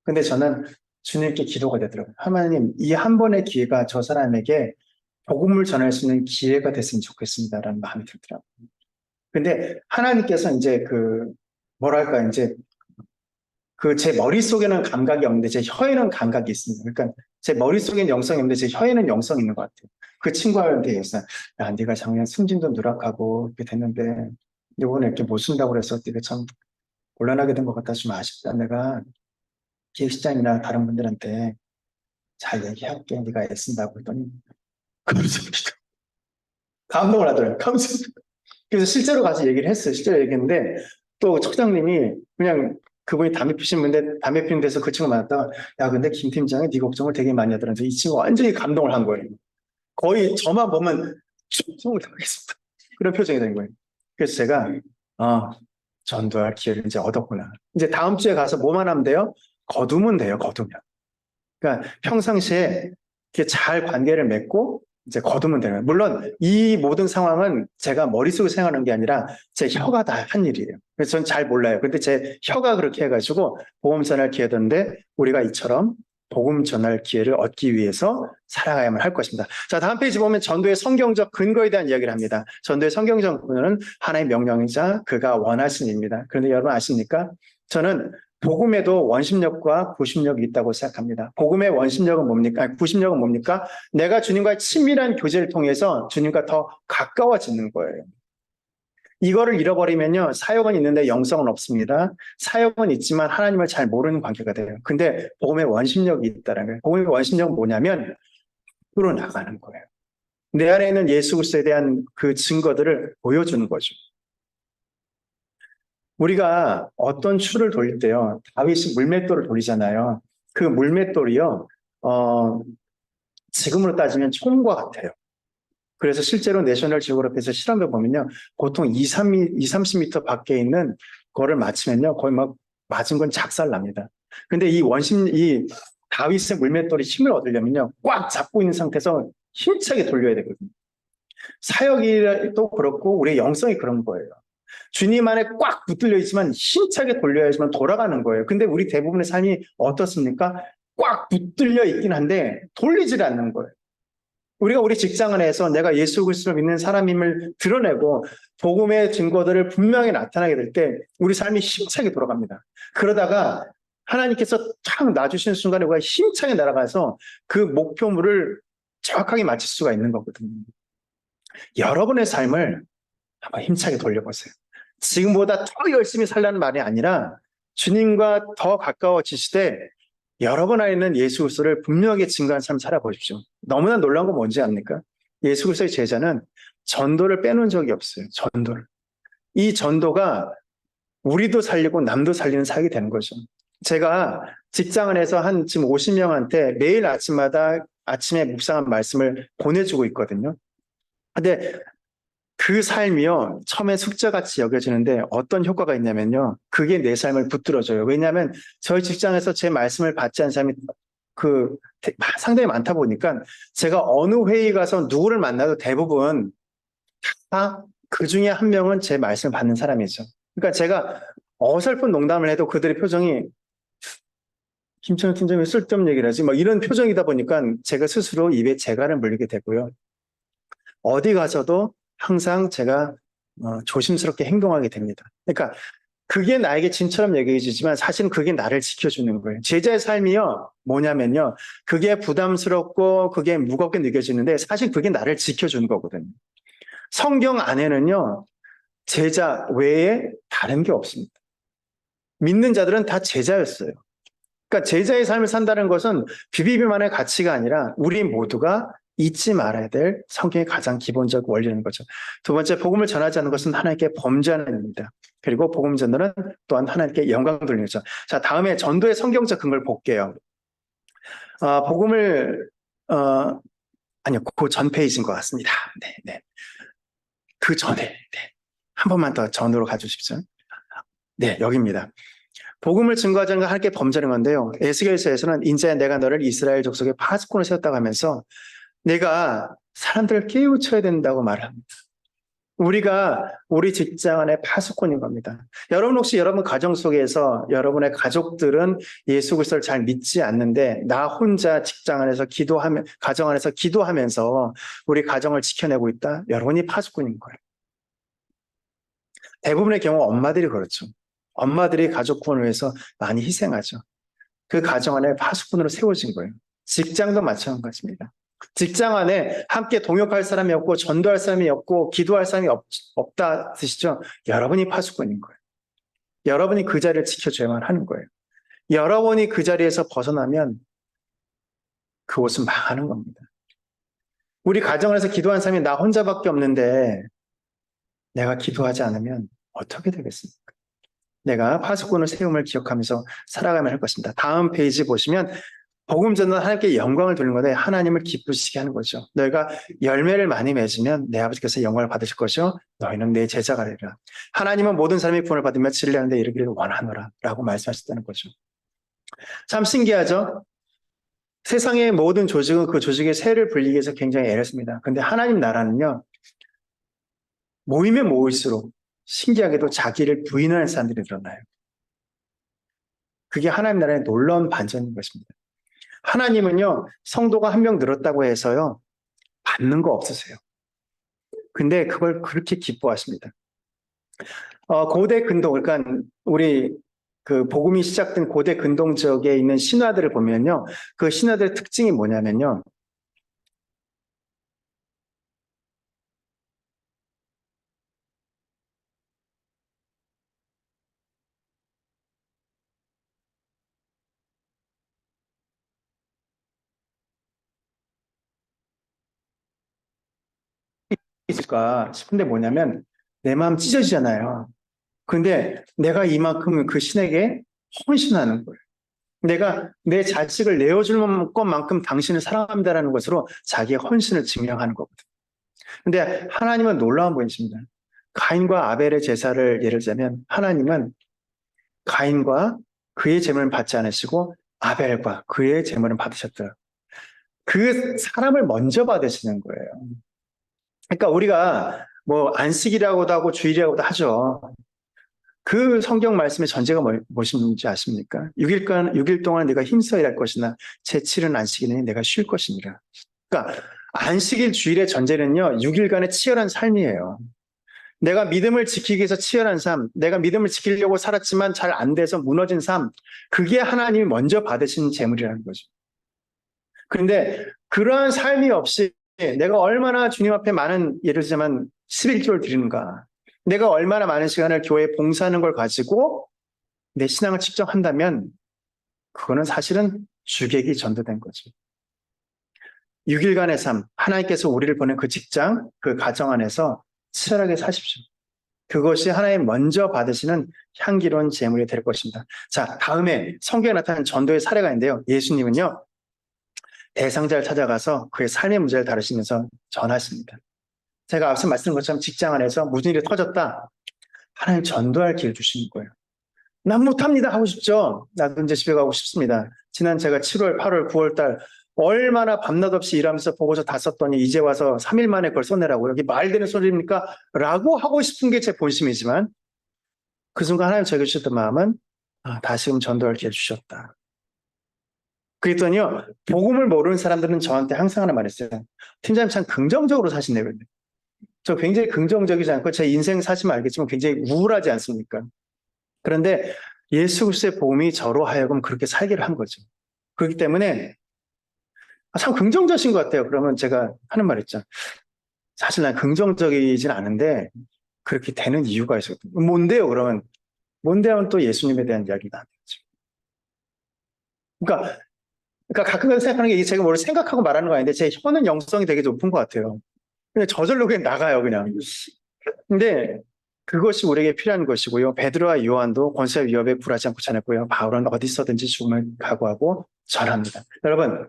근데 저는 주님께 기도가 되더라고요. 하나님, 이 한 번의 기회가 저 사람에게 복음을 전할 수 있는 기회가 됐으면 좋겠습니다라는 마음이 들더라고요. 근데 하나님께서 이제 뭐랄까, 이제 제 머릿속에는 감각이 없는데 제 혀에는 감각이 있습니다. 그러니까 제 머릿속에는 영성이 없는데 제 혀에는 영성이 있는 것 같아요. 그 친구한테 얘기했어요. 야, 네가 작년 승진도 누락하고 이렇게 됐는데 이번에 이렇게 못 쓴다고 그래서 네가 참 곤란하게 된 것 같아 좀 아쉽다. 내가 기획시장이나 다른 분들한테 잘 얘기할게. 네가 애쓴다고 했더니 감사합니다. 감동을 하더라고요. 감사합니다. 그래서 실제로 가서 얘기를 했어요. 실제로 얘기했는데 또 척장님이 그냥 그분이 담배 피신 분인데 담배 피는 데서 그 친구 만났다가 야 근데 김 팀장이 네 걱정을 되게 많이 하더라고요. 이 친구 완전히 감동을 한 거예요. 거의 저만 보면 충성을 당하겠습니다. 그런 표정이 된 거예요. 그래서 제가 전도할 기회를 이제 얻었구나. 이제 다음 주에 가서 뭐만 하면 돼요? 거두면 돼요. 거두면. 그러니까 평상시에 이렇게 잘 관계를 맺고 이제 거두면 되는 거예요. 물론 이 모든 상황은 제가 머릿속에 생각하는 게 아니라 제 혀가 다 한 일이에요. 그래서 전 잘 몰라요. 근데 제 혀가 그렇게 해가지고 복음 전할 기회던데 우리가 이처럼 복음 전할 기회를 얻기 위해서 살아가야만 할 것입니다. 자, 다음 페이지 보면 전도의 성경적 근거에 대한 이야기를 합니다. 전도의 성경적 근거는 하나의 명령이자 그가 원하신 일입니다. 그런데 여러분 아십니까? 저는 복음에도 원심력과 구심력이 있다고 생각합니다. 복음의 원심력은 뭡니까? 아니, 구심력은 뭡니까? 내가 주님과의 친밀한 교제를 통해서 주님과 더 가까워지는 거예요. 이거를 잃어버리면요, 사역은 있는데 영성은 없습니다. 사역은 있지만 하나님을 잘 모르는 관계가 돼요. 근데 복음의 원심력이 있다는 거예요. 복음의 원심력은 뭐냐면 앞으로 나가는 거예요. 내 안에 있는 예수 그리스도에 대한 그 증거들을 보여주는 거죠. 우리가 어떤 추를 돌릴 때요, 다윗이 물맷돌을 돌리잖아요. 그 물맷돌이요, 지금으로 따지면 총과 같아요. 그래서 실제로 내셔널 지오그래피에서 실험해 보면요, 보통 30m 밖에 있는 거를 맞추면요, 거의 막 맞은 건 작살납니다. 근데 이 다윗의 물맷돌이 힘을 얻으려면요, 꽉 잡고 있는 상태에서 힘차게 돌려야 되거든요. 사역도 그렇고 우리의 영성이 그런 거예요. 주님 안에 꽉 붙들려 있지만 힘차게 돌려야지만 돌아가는 거예요. 근데 우리 대부분의 삶이 어떻습니까? 꽉 붙들려 있긴 한데 돌리질 않는 거예요. 우리가 우리 직장 안에서 내가 예수 그리스도를 믿는 사람임을 드러내고 복음의 증거들을 분명히 나타나게 될 때 우리 삶이 힘차게 돌아갑니다. 그러다가 하나님께서 탁 놔주시는 순간에 우리가 힘차게 날아가서 그 목표물을 정확하게 맞출 수가 있는 거거든요. 여러분의 삶을 한번 힘차게 돌려보세요. 지금보다 더 열심히 살라는 말이 아니라 주님과 더 가까워지시되 여러분 안에 있는 예수 그리스도를 분명하게 증거하는 삶을 살아보십시오. 너무나 놀라운 건 뭔지 압니까? 예수 그리스도의 제자는 전도를 빼놓은 적이 없어요. 전도를. 이 전도가 우리도 살리고 남도 살리는 사역이 되는 거죠. 제가 직장 안에서 한 지금 50명한테 매일 아침마다 아침에 묵상한 말씀을 보내주고 있거든요. 근데 그 삶이요, 처음에 숙제같이 여겨지는데 어떤 효과가 있냐면요, 그게 내 삶을 붙들어줘요. 왜냐하면 저희 직장에서 제 말씀을 받지 않은 사람이 상당히 많다 보니까 제가 어느 회의 가서 누구를 만나도 대부분 다 그 중에 한 명은 제 말씀을 받는 사람이죠. 그러니까 제가 어설픈 농담을 해도 그들의 표정이 김천호 팀장이 쓸데없는 얘기를 하지 막 이런 표정이다 보니까 제가 스스로 입에 재갈을 물리게 되고요. 어디 가서도 항상 제가 조심스럽게 행동하게 됩니다. 그러니까 그게 나에게 진처럼 여겨지지만 사실은 그게 나를 지켜주는 거예요. 제자의 삶이요, 뭐냐면요, 그게 부담스럽고 그게 무겁게 느껴지는데 사실 그게 나를 지켜주는 거거든요. 성경 안에는요, 제자 외에 다른 게 없습니다. 믿는 자들은 다 제자였어요. 그러니까 제자의 삶을 산다는 것은 비비비만의 가치가 아니라 우리 모두가 잊지 말아야 될 성경의 가장 기본적 원리라는 거죠. 두 번째, 복음을 전하지 않는 것은 하나님께 범죄하는 일입니다. 그리고 복음 전도는 또한 하나님께 영광 돌리는 거죠. 자, 다음에 전도의 성경적 근거를 볼게요. 복음을 아니요, 그 전 페이지인 것 같습니다. 네, 네. 그 전에 네. 한 번만 더 전으로 가주십시오. 네, 여기입니다. 복음을 증거하지 않는 건 하나님께 범죄하는 건데요. 에스겔서에서는 인자야 내가 너를 이스라엘 족속의 파수꾼을 세웠다고 하면서 내가 사람들을 깨우쳐야 된다고 말합니다. 우리가 우리 직장 안에 파수꾼인 겁니다. 여러분 혹시 여러분 가정 속에서 여러분의 가족들은 예수 그리스도를 잘 믿지 않는데 나 혼자 직장 안에서 가정 안에서 기도하면서 우리 가정을 지켜내고 있다? 여러분이 파수꾼인 거예요. 대부분의 경우 엄마들이 그렇죠. 엄마들이 가족 구원을 위해서 많이 희생하죠. 그 가정 안에 파수꾼으로 세워진 거예요. 직장도 마찬가지입니다. 직장 안에 함께 동역할 사람이 없고 전도할 사람이 없고 기도할 사람이 없다 드시죠? 여러분이 파수꾼인 거예요. 여러분이 그 자리를 지켜줘야만 하는 거예요. 여러분이 그 자리에서 벗어나면 그곳은 망하는 겁니다. 우리 가정 안에서 기도하는 사람이 나 혼자밖에 없는데 내가 기도하지 않으면 어떻게 되겠습니까? 내가 파수꾼을 세움을 기억하면서 살아가면 할 것입니다. 다음 페이지 보시면 복음 전은 하나님께 영광을 돌리는 건데 하나님을 기쁘시게 하는 거죠. 너희가 열매를 많이 맺으면 내 아버지께서 영광을 받으실 것이요 너희는 내 제자가 되리라. 하나님은 모든 사람이 구원을 받으며 진리하는 데 이르기를 원하노라 라고 말씀하셨다는 거죠. 참 신기하죠? 세상의 모든 조직은 그 조직의 세를 불리기 위해서 굉장히 애를 씁니다. 근데 하나님 나라는요, 모이면 모일수록 신기하게도 자기를 부인하는 사람들이 늘어나요. 그게 하나님 나라의 놀라운 반전인 것입니다. 하나님은요, 성도가 한 명 늘었다고 해서요, 받는 거 없으세요. 근데 그걸 그렇게 기뻐하십니다. 고대 근동, 그러니까 우리 그 복음이 시작된 고대 근동 지역에 있는 신화들을 보면요, 그 신화들의 특징이 뭐냐면요, 있을까 싶은데 뭐냐면 내 마음 찢어지잖아요. 근데 내가 이만큼 그 신에게 헌신하는 거예요. 내가 내 자식을 내어줄 것만큼 당신을 사랑합니다라는 것으로 자기의 헌신을 증명하는 거거든요. 근데 하나님은 놀라운 분이십니다. 가인과 아벨의 제사를 예를 들자면 하나님은 가인과 그의 제물을 받지 않으시고 아벨과 그의 제물을 받으셨더라고요. 그 사람을 먼저 받으시는 거예요. 그러니까 우리가 뭐 안식이라고도 하고 주일이라고도 하죠. 그 성경 말씀의 전제가 무엇인지 아십니까? 6일 동안 내가 힘써 일할 것이나 제7은 안식일이니 내가 쉴 것이니라. 그러니까 안식일 주일의 전제는요, 6일간의 치열한 삶이에요. 내가 믿음을 지키기 위해서 치열한 삶, 내가 믿음을 지키려고 살았지만 잘 안 돼서 무너진 삶, 그게 하나님이 먼저 받으신 재물이라는 거죠. 그런데 그러한 삶이 없이 내가 얼마나 주님 앞에 많은, 예를 들자면 11조를 드리는가, 내가 얼마나 많은 시간을 교회에 봉사하는 걸 가지고 내 신앙을 측정한다면 그거는 사실은 주객이 전도된 거죠. 6일간의 삶, 하나님께서 우리를 보낸 그 직장, 그 가정 안에서 치열하게 사십시오. 그것이 하나님 먼저 받으시는 향기로운 제물이 될 것입니다. 자, 다음에 성경에 나타난 전도의 사례가 있는데요. 예수님은요, 대상자를 찾아가서 그의 삶의 문제를 다루시면서 전하십니다. 제가 앞서 말씀드린 것처럼 직장 안에서 무슨 일이 터졌다. 하나님 전도할 기회를 주시는 거예요. 난 못합니다 하고 싶죠. 나도 이제 집에 가고 싶습니다. 지난 제가 7월, 8월, 9월 달 얼마나 밤낮 없이 일하면서 보고서 다 썼더니 이제 와서 3일 만에 그걸 써내라고, 여기 말 되는 소리입니까? 라고 하고 싶은 게 제 본심이지만 그 순간 하나님 저에게 주셨던 마음은 다시금 전도할 기회를 주셨다. 그랬더니요, 복음을 모르는 사람들은 저한테 항상 하나 말했어요. 팀장님 참 긍정적으로 사시네요. 저 굉장히 긍정적이지 않고 제 인생 사시면 알겠지만 굉장히 우울하지 않습니까? 그런데 예수 그리스도의 복음이 저로 하여금 그렇게 살기를 한 거죠. 그렇기 때문에 참 긍정적인 것 같아요. 그러면 제가 하는 말 있죠. 사실 난 긍정적이진 않은데 그렇게 되는 이유가 있어요. 뭔데요? 그러면 뭔데 하면 또 예수님에 대한 이야기가 나죠. 그러니까 가끔 생각하는 게 제가 뭘 생각하고 말하는 거 아닌데 제 혀는 영성이 되게 높은 것 같아요. 그냥 저절로 그냥 나가요, 그냥. 근데 그것이 우리에게 필요한 것이고요. 베드로와 요한도 권세와 위협에 굴하지 않고 전했고요. 바울은 어디서든지 죽음을 각오하고 전합니다. 여러분,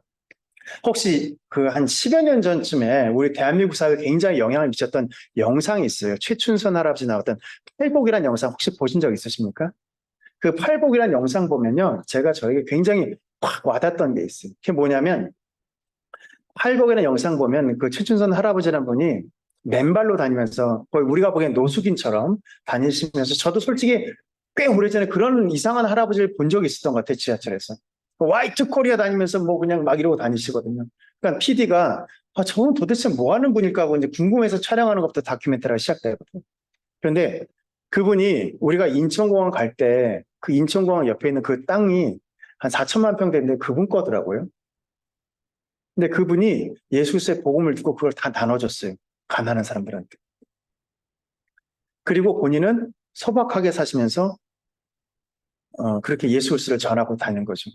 혹시 그 한 10여 년 전쯤에 우리 대한민국 사회에 굉장히 영향을 미쳤던 영상이 있어요. 최춘선 할아버지 나왔던 팔복이라는 영상 혹시 보신 적 있으십니까? 그 팔복이라는 영상 보면요, 제가 저에게 굉장히 확 와닿았던 게 있어요. 그게 뭐냐면 팔복이라는 영상 보면 그 최춘선 할아버지라는 분이 맨발로 다니면서 거의 우리가 보기엔 노숙인처럼 다니시면서, 저도 솔직히 꽤 오래전에 그런 이상한 할아버지를 본 적이 있었던 것 같아요. 지하철에서 화이트 코리아 다니면서 뭐 그냥 막 이러고 다니시거든요. 그러니까 PD가 저분 도대체 뭐 하는 분일까 하고 이제 궁금해서 촬영하는 것부터 다큐멘터리가 시작되거든요. 그런데 그분이 우리가 인천공항 갈 때 그 인천공항 옆에 있는 그 땅이 한 4천만 평 되는데 그분 거더라고요. 근데 그분이 예수 그리스도의 복음을 듣고 그걸 다 나눠줬어요. 가난한 사람들한테. 그리고 본인은 소박하게 사시면서 그렇게 예수 그리스도를 전하고 다니는 거죠.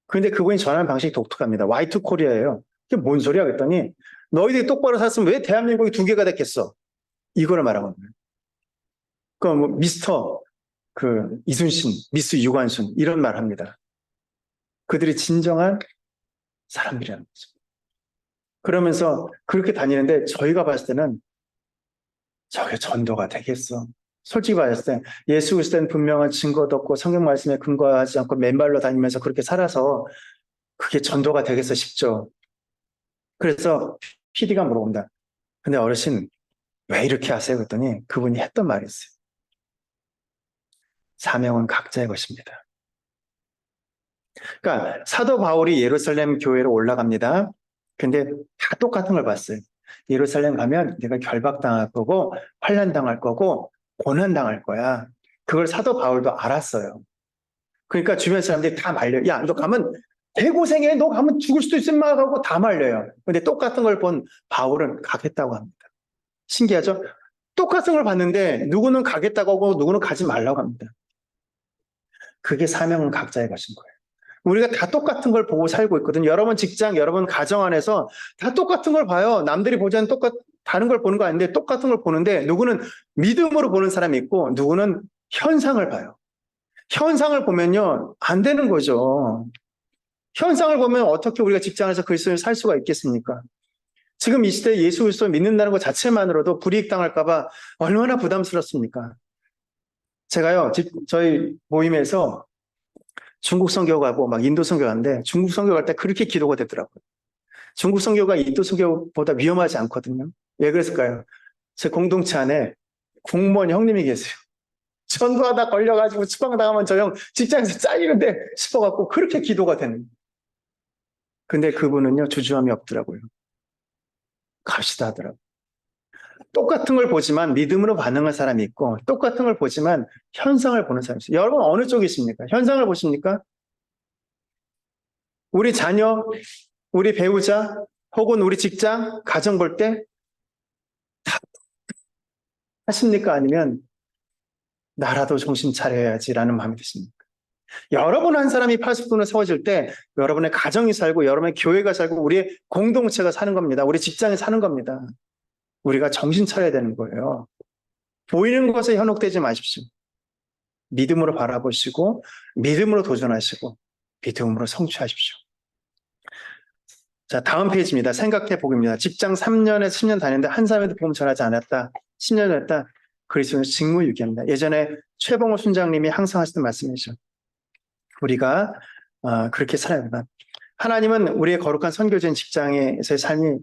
그런데 그분이 전하는 방식이 독특합니다. 화이트 코리아예요. 그게 뭔 소리야 그랬더니, 너희들이 똑바로 살았으면 왜 대한민국이 두 개가 됐겠어? 이거를 말하거든요. 그러니까 뭐 미스터 이순신, 미스 유관순 이런 말 합니다. 그들이 진정한 사람들이라는 거죠. 그러면서 그렇게 다니는데 저희가 봤을 때는 저게 전도가 되겠어. 솔직히 봤을 때 예수 그리스도는 분명한 증거도 없고 성경 말씀에 근거하지 않고 맨발로 다니면서 그렇게 살아서 그게 전도가 되겠어 싶죠. 그래서 PD가 물어본다. 근데 어르신 왜 이렇게 하세요? 그랬더니 그분이 했던 말이 있어요. 사명은 각자의 것입니다. 그러니까 사도 바울이 예루살렘 교회로 올라갑니다. 근데 다 똑같은 걸 봤어요. 예루살렘 가면 내가 결박당할 거고 환난당할 거고 고난당할 거야. 그걸 사도 바울도 알았어요. 그러니까 주변 사람들이 다 말려요. 야, 너 가면 대고생해. 너 가면 죽을 수도 있을 막 하고 다 말려요. 근데 똑같은 걸 본 바울은 가겠다고 합니다. 신기하죠? 똑같은 걸 봤는데 누구는 가겠다고 하고 누구는 가지 말라고 합니다. 그게 사명은 각자의 것인 거예요. 우리가 다 똑같은 걸 보고 살고 있거든요. 여러분 직장, 여러분 가정 안에서 다 똑같은 걸 봐요. 남들이 보지 않는 다른 걸 보는 거 아닌데 똑같은 걸 보는데, 누구는 믿음으로 보는 사람이 있고 누구는 현상을 봐요. 현상을 보면요, 안 되는 거죠. 현상을 보면 어떻게 우리가 직장에서 그리스도를 살 수가 있겠습니까? 지금 이 시대에 예수 그리스도를 믿는다는 것 자체만으로도 불이익 당할까 봐 얼마나 부담스럽습니까? 제가요, 저희 모임에서 중국 선교 가고 막 인도 선교 가는데 중국 선교 갈 때 그렇게 기도가 되더라고요. 중국 선교가 인도 선교보다 위험하지 않거든요. 왜 그랬을까요? 제 공동체 안에 공무원 형님이 계세요. 전도하다 걸려가지고 추방당하면 저 형 직장에서 잘리는데 싶어갖고 그렇게 기도가 되는 거예요. 근데 그분은요, 주저함이 없더라고요. 갑시다 하더라고요. 똑같은 걸 보지만 믿음으로 반응할 사람이 있고, 똑같은 걸 보지만 현상을 보는 사람이 있어요. 여러분 어느 쪽이십니까? 현상을 보십니까? 우리 자녀, 우리 배우자, 혹은 우리 직장, 가정 볼 때 하십니까? 아니면 나라도 정신 차려야지라는 마음이 드십니까? 여러분 한 사람이 파수꾼을 세워질 때 여러분의 가정이 살고 여러분의 교회가 살고 우리의 공동체가 사는 겁니다. 우리 직장이 사는 겁니다. 우리가 정신 차려야 되는 거예요. 보이는 것에 현혹되지 마십시오. 믿음으로 바라보시고 믿음으로 도전하시고 믿음으로 성취하십시오. 자, 다음 페이지입니다. 생각해 보기입니다. 직장 3년에서 10년 다녔는데 한 사람에도 복음 전하지 않았다. 10년 했다. 그리스도는 직무유기입니다. 예전에 최봉호 순장님이 항상 하시던 말씀이죠. 우리가 그렇게 살아야 된다. 하나님은 우리의 거룩한 선교지인 직장에서의 삶이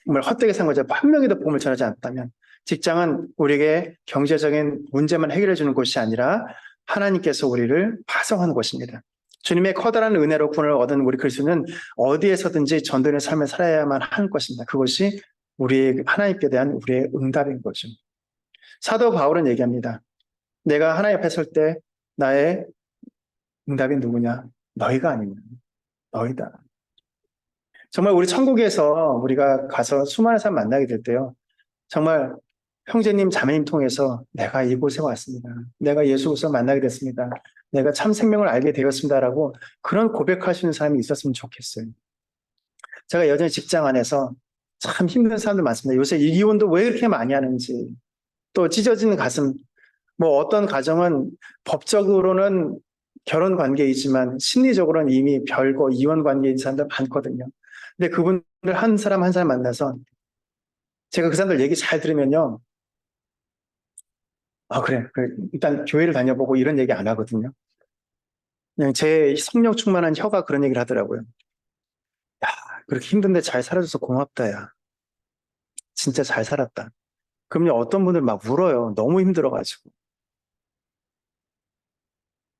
정말 헛되게 산 거죠. 한 명이도 복음을 전하지 않았다면 직장은 우리에게 경제적인 문제만 해결해 주는 곳이 아니라 하나님께서 우리를 파송하는 곳입니다. 주님의 커다란 은혜로 구원을 얻은 우리 그리스도는 어디에서든지 전도의 삶을 살아야만 하는 것입니다. 그것이 우리 하나님께 대한 우리의 응답인 거죠. 사도 바울은 얘기합니다. 내가 하나님 앞에 설 때 나의 응답이 누구냐? 너희가 아니냐. 너희다. 정말 우리 천국에서 우리가 가서 수많은 사람 만나게 될 때요. 정말 형제님, 자매님 통해서 내가 이곳에 왔습니다. 내가 예수로서 만나게 됐습니다. 내가 참 생명을 알게 되었습니다라고 그런 고백하시는 사람이 있었으면 좋겠어요. 제가 여전히 직장 안에서 참 힘든 사람들 많습니다. 요새 이혼도 왜 이렇게 많이 하는지, 또 찢어지는 가슴, 뭐 어떤 가정은 법적으로는 결혼 관계이지만 심리적으로는 이미 별거 이혼 관계인 사람들 많거든요. 근데 그분들 한 사람 한 사람 만나서 제가 그 사람들 얘기 잘 들으면요. 그래. 일단 교회를 다녀보고 이런 얘기 안 하거든요. 그냥 제 성령 충만한 혀가 그런 얘기를 하더라고요. 야, 그렇게 힘든데 잘 살아줘서 고맙다, 야. 진짜 잘 살았다. 그럼요, 어떤 분들 막 울어요. 너무 힘들어가지고.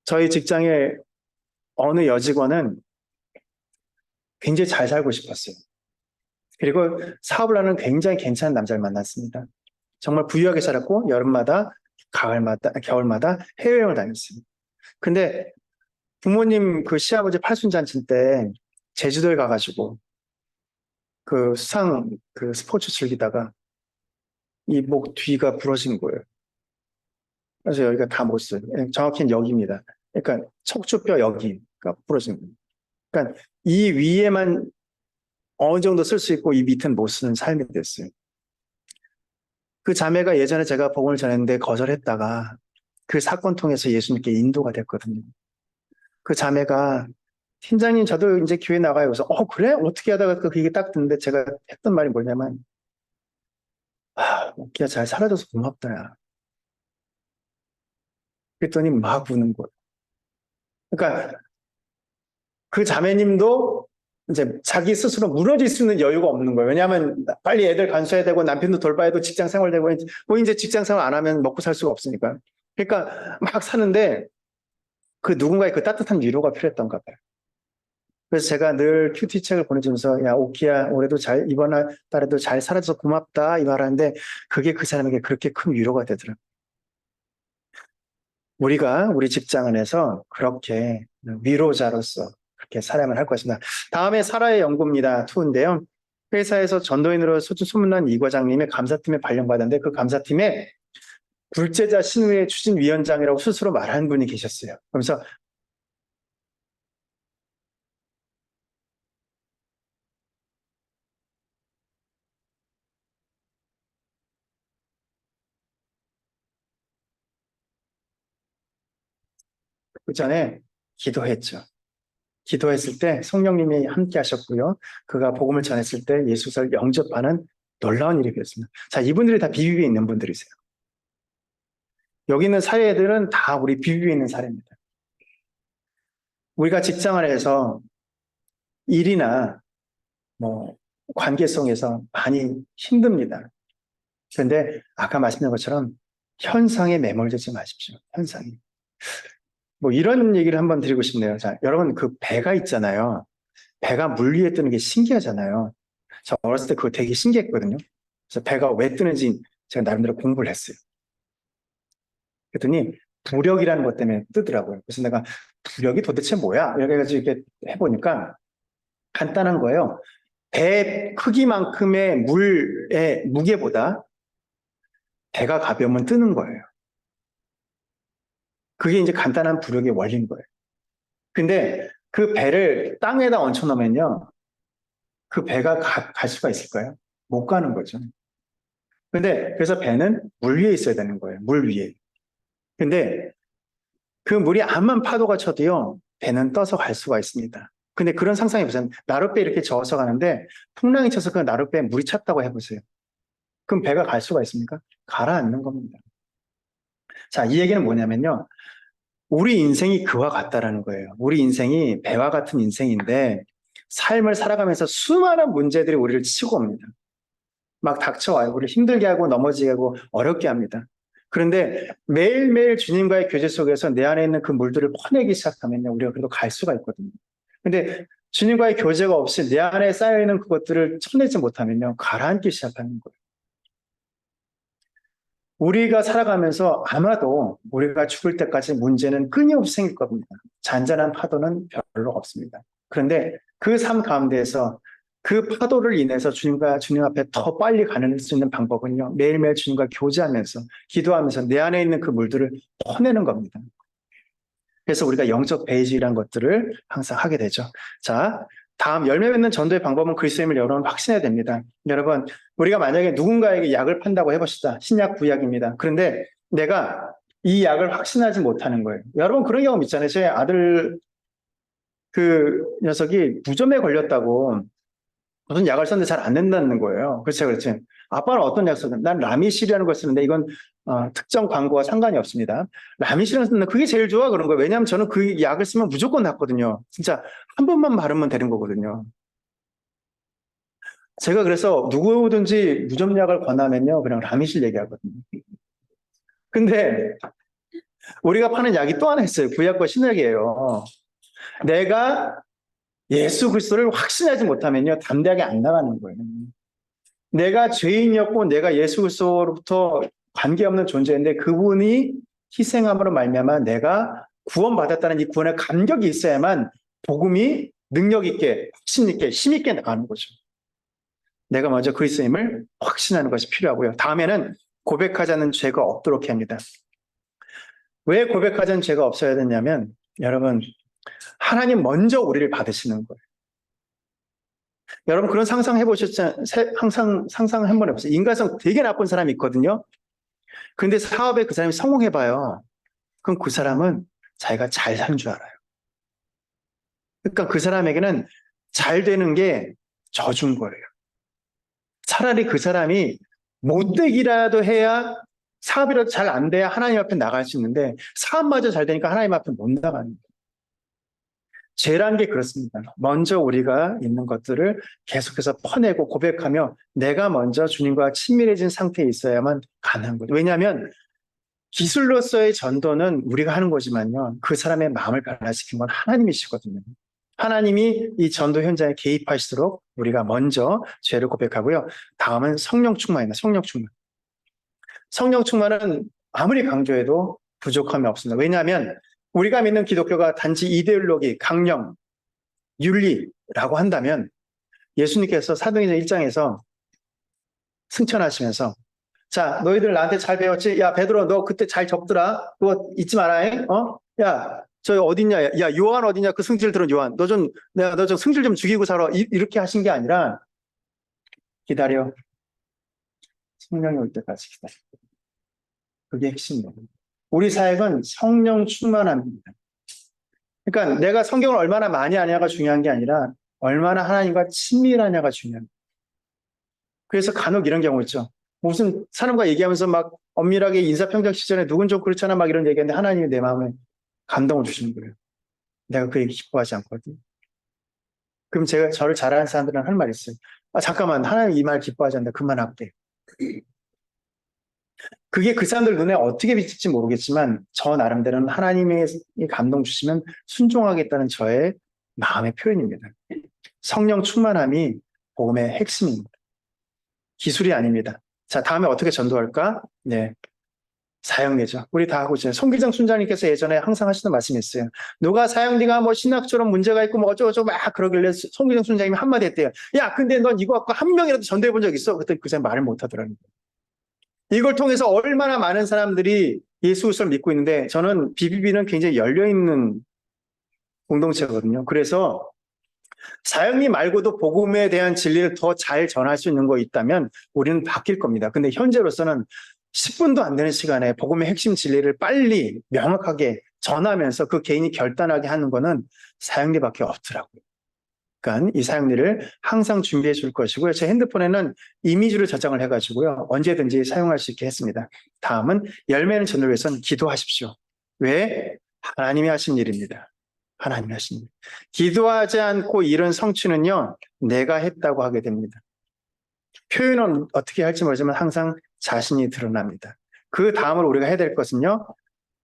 저희 직장의 어느 여직원은 굉장히 잘 살고 싶었어요. 그리고 사업을 하는 굉장히 괜찮은 남자를 만났습니다. 정말 부유하게 살았고, 여름마다, 가을마다, 겨울마다 해외여행을 다녔어요. 근데 부모님 그 시아버지 팔순잔치 때 제주도에 가가지고 그 수상 그 스포츠 즐기다가 이 목 뒤가 부러진 거예요. 그래서 여기가 다 못 써요. 정확히는 여기입니다. 그러니까 척추뼈 여기가 부러진 거예요. 그러니까 이 위에만 어느 정도 쓸 수 있고 이 밑은 못 쓰는 삶이 됐어요. 그 자매가 예전에 제가 복음을 전했는데 거절했다가 그 사건 통해서 예수님께 인도가 됐거든요. 그 자매가 팀장님 저도 이제 교회 나가요. 그래서 그래? 어떻게 하다가 그게 딱 듣는데 제가 했던 말이 뭐냐면 기야 잘 살아줘서 고맙다 야. 그랬더니 막 우는 거예요. 그러니까 그 자매님도 이제 자기 스스로 무너질 수 있는 여유가 없는 거예요. 왜냐하면 빨리 애들 간수해야 되고 남편도 돌봐야 되고 직장 생활 되고 뭐 이제 직장 생활 안 하면 먹고 살 수가 없으니까. 그러니까 막 사는데 그 누군가의 그 따뜻한 위로가 필요했던가 봐요. 그래서 제가 늘 큐티 책을 보내주면서 야 오키야 올해도 이번 달에도 잘 살아줘서 고맙다 이 말하는데 그게 그 사람에게 그렇게 큰 위로가 되더라고요. 우리가 우리 직장 안에서 그렇게 위로자로서 그렇게 살아야만 할 것입니다. 다음에 사라의 연구입니다. 2인데요. 회사에서 전도인으로 소문난 이 과장님의 감사팀에 발령받았는데 그 감사팀에 불제자 신우의 추진위원장이라고 스스로 말하는 분이 계셨어요. 그러면서 그 전에 기도했죠. 기도했을 때 성령님이 함께 하셨고요. 그가 복음을 전했을 때 예수를 영접하는 놀라운 일이 되었습니다. 자, 이분들이 다 비비비에 있는 분들이세요. 여기 있는 사례들은 다 우리 비비비에 있는 사례입니다. 우리가 직장을 해서 일이나 뭐 관계성에서 많이 힘듭니다. 그런데 아까 말씀드린 것처럼 현상에 매몰되지 마십시오. 현상이. 뭐 이런 얘기를 한번 드리고 싶네요. 자, 여러분 그 배가 있잖아요. 배가 물 위에 뜨는 게 신기하잖아요. 저 어렸을 때 그거 되게 신기했거든요. 그래서 배가 왜 뜨는지 제가 나름대로 공부를 했어요. 그랬더니 부력이라는 것 때문에 뜨더라고요. 그래서 내가 부력이 도대체 뭐야? 이렇게 해가지고 이렇게 해보니까 간단한 거예요. 배 크기만큼의 물의 무게보다 배가 가벼우면 뜨는 거예요. 그게 이제 간단한 부력의 원리인 거예요. 근데 그 배를 땅에다 얹혀놓으면요. 그 배가 갈 수가 있을까요? 못 가는 거죠. 근데 그래서 배는 물 위에 있어야 되는 거예요. 물 위에. 근데 그 물이 암만 파도가 쳐도요. 배는 떠서 갈 수가 있습니다. 근데 그런 상상해 보세요. 나룻배 이렇게 저어서 가는데 풍랑이 쳐서 그 나룻배에 물이 찼다고 해보세요. 그럼 배가 갈 수가 있습니까? 가라앉는 겁니다. 자, 이 얘기는 뭐냐면요. 우리 인생이 그와 같다라는 거예요. 우리 인생이 배와 같은 인생인데 삶을 살아가면서 수많은 문제들이 우리를 치고 옵니다. 막 닥쳐와요. 우리를 힘들게 하고 넘어지게 하고 어렵게 합니다. 그런데 매일매일 주님과의 교제 속에서 내 안에 있는 그 물들을 퍼내기 시작하면요. 우리가 그래도 갈 수가 있거든요. 근데 주님과의 교제가 없이 내 안에 쌓여있는 그것들을 쳐내지 못하면요. 가라앉기 시작하는 거예요. 우리가 살아가면서 아마도 우리가 죽을 때까지 문제는 끊임없이 생길 겁니다. 잔잔한 파도는 별로 없습니다. 그런데 그 삶 가운데에서 그 파도를 인해서 주님 앞에 더 빨리 가는 수 있는 방법은요. 매일매일 주님과 교제하면서 기도하면서 내 안에 있는 그 물들을 퍼내는 겁니다. 그래서 우리가 영적 베이직이라는 것들을 항상 하게 되죠. 자, 다음 열매 맺는 전도의 방법은 그리스도임을 여러분 확신해야 됩니다. 여러분, 우리가 만약에 누군가에게 약을 판다고 해봅시다. 신약, 구약입니다. 그런데 내가 이 약을 확신하지 못하는 거예요. 여러분 그런 경험 있잖아요. 제 아들 그 녀석이 무좀에 걸렸다고 무슨 약을 썼는데 잘 안 된다는 거예요. 그렇죠, 그렇죠. 아빠는 어떤 약 썼는데 난 라미실이라는 걸 쓰는데 이건 특정 광고와 상관이 없습니다. 라미실을 쓰는데 그게 제일 좋아 그런 거예요. 왜냐하면 저는 그 약을 쓰면 무조건 낫거든요. 진짜 한 번만 바르면 되는 거거든요. 제가 그래서 누구든지 무좀약을 권하면요, 그냥 라미실 얘기하거든요. 근데 우리가 파는 약이 또 하나 있어요. 구약과 신약이에요. 내가 예수 그리스도를 확신하지 못하면요, 담대하게 안 나가는 거예요. 내가 죄인이었고 내가 예수 그리스도로부터 관계없는 존재인데 그분이 희생함으로 말미암아 내가 구원받았다는 이 구원의 감격이 있어야만 복음이 능력 있게 확신 있게 힘 있게 나가는 거죠. 내가 먼저 그리스도임을 확신하는 것이 필요하고요. 다음에는 고백하지 않는 죄가 없도록 합니다. 왜 고백하지 않는 죄가 없어야 되냐면 여러분 하나님 먼저 우리를 받으시는 거예요. 여러분 그런 상상해 보셨잖아요. 항상 상상을 한번 해보세요. 인간성 되게 나쁜 사람이 있거든요. 근데 사업에 그 사람이 성공해봐요. 그럼 그 사람은 자기가 잘 사는 줄 알아요. 그러니까 그 사람에게는 잘 되는 게 저주인 거예요. 차라리 그 사람이 못되기라도 해야 사업이라도 잘 안 돼야 하나님 앞에 나갈 수 있는데 사업마저 잘 되니까 하나님 앞에 못 나가는 거예요. 죄란 게 그렇습니다. 먼저 우리가 있는 것들을 계속해서 퍼내고 고백하며 내가 먼저 주님과 친밀해진 상태에 있어야만 가능한 거죠. 왜냐하면 기술로서의 전도는 우리가 하는 거지만요. 그 사람의 마음을 변화시킨 건 하나님이시거든요. 하나님이 이 전도 현장에 개입하시도록 우리가 먼저 죄를 고백하고요. 다음은 성령 충만입니다. 성령 충만. 성령 충만은 아무리 강조해도 부족함이 없습니다. 왜냐하면 우리가 믿는 기독교가 단지 이데올로기, 강령, 윤리라고 한다면 예수님께서 사도행전 1장에서 승천하시면서 자, 너희들 나한테 잘 배웠지? 야, 베드로, 너 그때 잘 적더라? 그거 잊지 마라, 잉? 어? 야, 저 어딨냐? 야, 요한 어딨냐? 그 승질 들은 요한. 내가 너 좀 승질 좀 죽이고 살아. 이렇게 하신 게 아니라, 기다려. 성령이 올 때까지 기다려. 그게 핵심이에요. 우리 사역은 성령 충만합니다. 그러니까 내가 성경을 얼마나 많이 아냐가 중요한 게 아니라, 얼마나 하나님과 친밀하냐가 중요합니다. 그래서 간혹 이런 경우 있죠. 무슨 사람과 얘기하면서 막 엄밀하게 인사평정 시절에 누군 좀 그렇잖아 막 이런 얘기하는데 하나님이 내 마음에 감동을 주시는 거예요. 내가 그 얘기 기뻐하지 않거든. 그럼 제가 저를 잘 아는 사람들은 할 말이 있어요. 아, 잠깐만. 하나님 이 말 기뻐하지 않는다. 그만할게. 그게 그 사람들 눈에 어떻게 비칠지 모르겠지만 저 나름대로는 하나님의 감동 주시면 순종하겠다는 저의 마음의 표현입니다. 성령 충만함이 복음의 핵심입니다. 기술이 아닙니다. 자, 다음에 어떻게 전도할까? 네. 사형리죠. 우리 다 하고 있잖아요. 송기정 순장님께서 예전에 항상 하시던 말씀이 있어요. 누가 사형리가 뭐 신학처럼 문제가 있고 뭐 어쩌고저쩌고 막 그러길래 송기정 순장님이 한마디 했대요. 야, 근데 넌 이거 갖고 한 명이라도 전도해 본 적 있어? 그때 그 사람 말을 못 하더라고요. 이걸 통해서 얼마나 많은 사람들이 예수 그리스도를 믿고 있는데 저는 BBB는 굉장히 열려있는 공동체거든요. 그래서 사형리 말고도 복음에 대한 진리를 더 잘 전할 수 있는 거 있다면 우리는 바뀔 겁니다. 근데 현재로서는 10분도 안 되는 시간에 복음의 핵심 진리를 빨리 명확하게 전하면서 그 개인이 결단하게 하는 거는 사형리밖에 없더라고요. 그러니까 이 사형리를 항상 준비해 줄 것이고요. 제 핸드폰에는 이미지로 저장을 해가지고요. 언제든지 사용할 수 있게 했습니다. 다음은 열매는 전도를 위해서는 기도하십시오. 왜? 하나님이 하신 일입니다. 하나님이 하신 일. 기도하지 않고 이런 성취는요. 내가 했다고 하게 됩니다. 표현은 어떻게 할지 모르지만 항상 자신이 드러납니다. 그 다음으로 우리가 해야 될 것은요.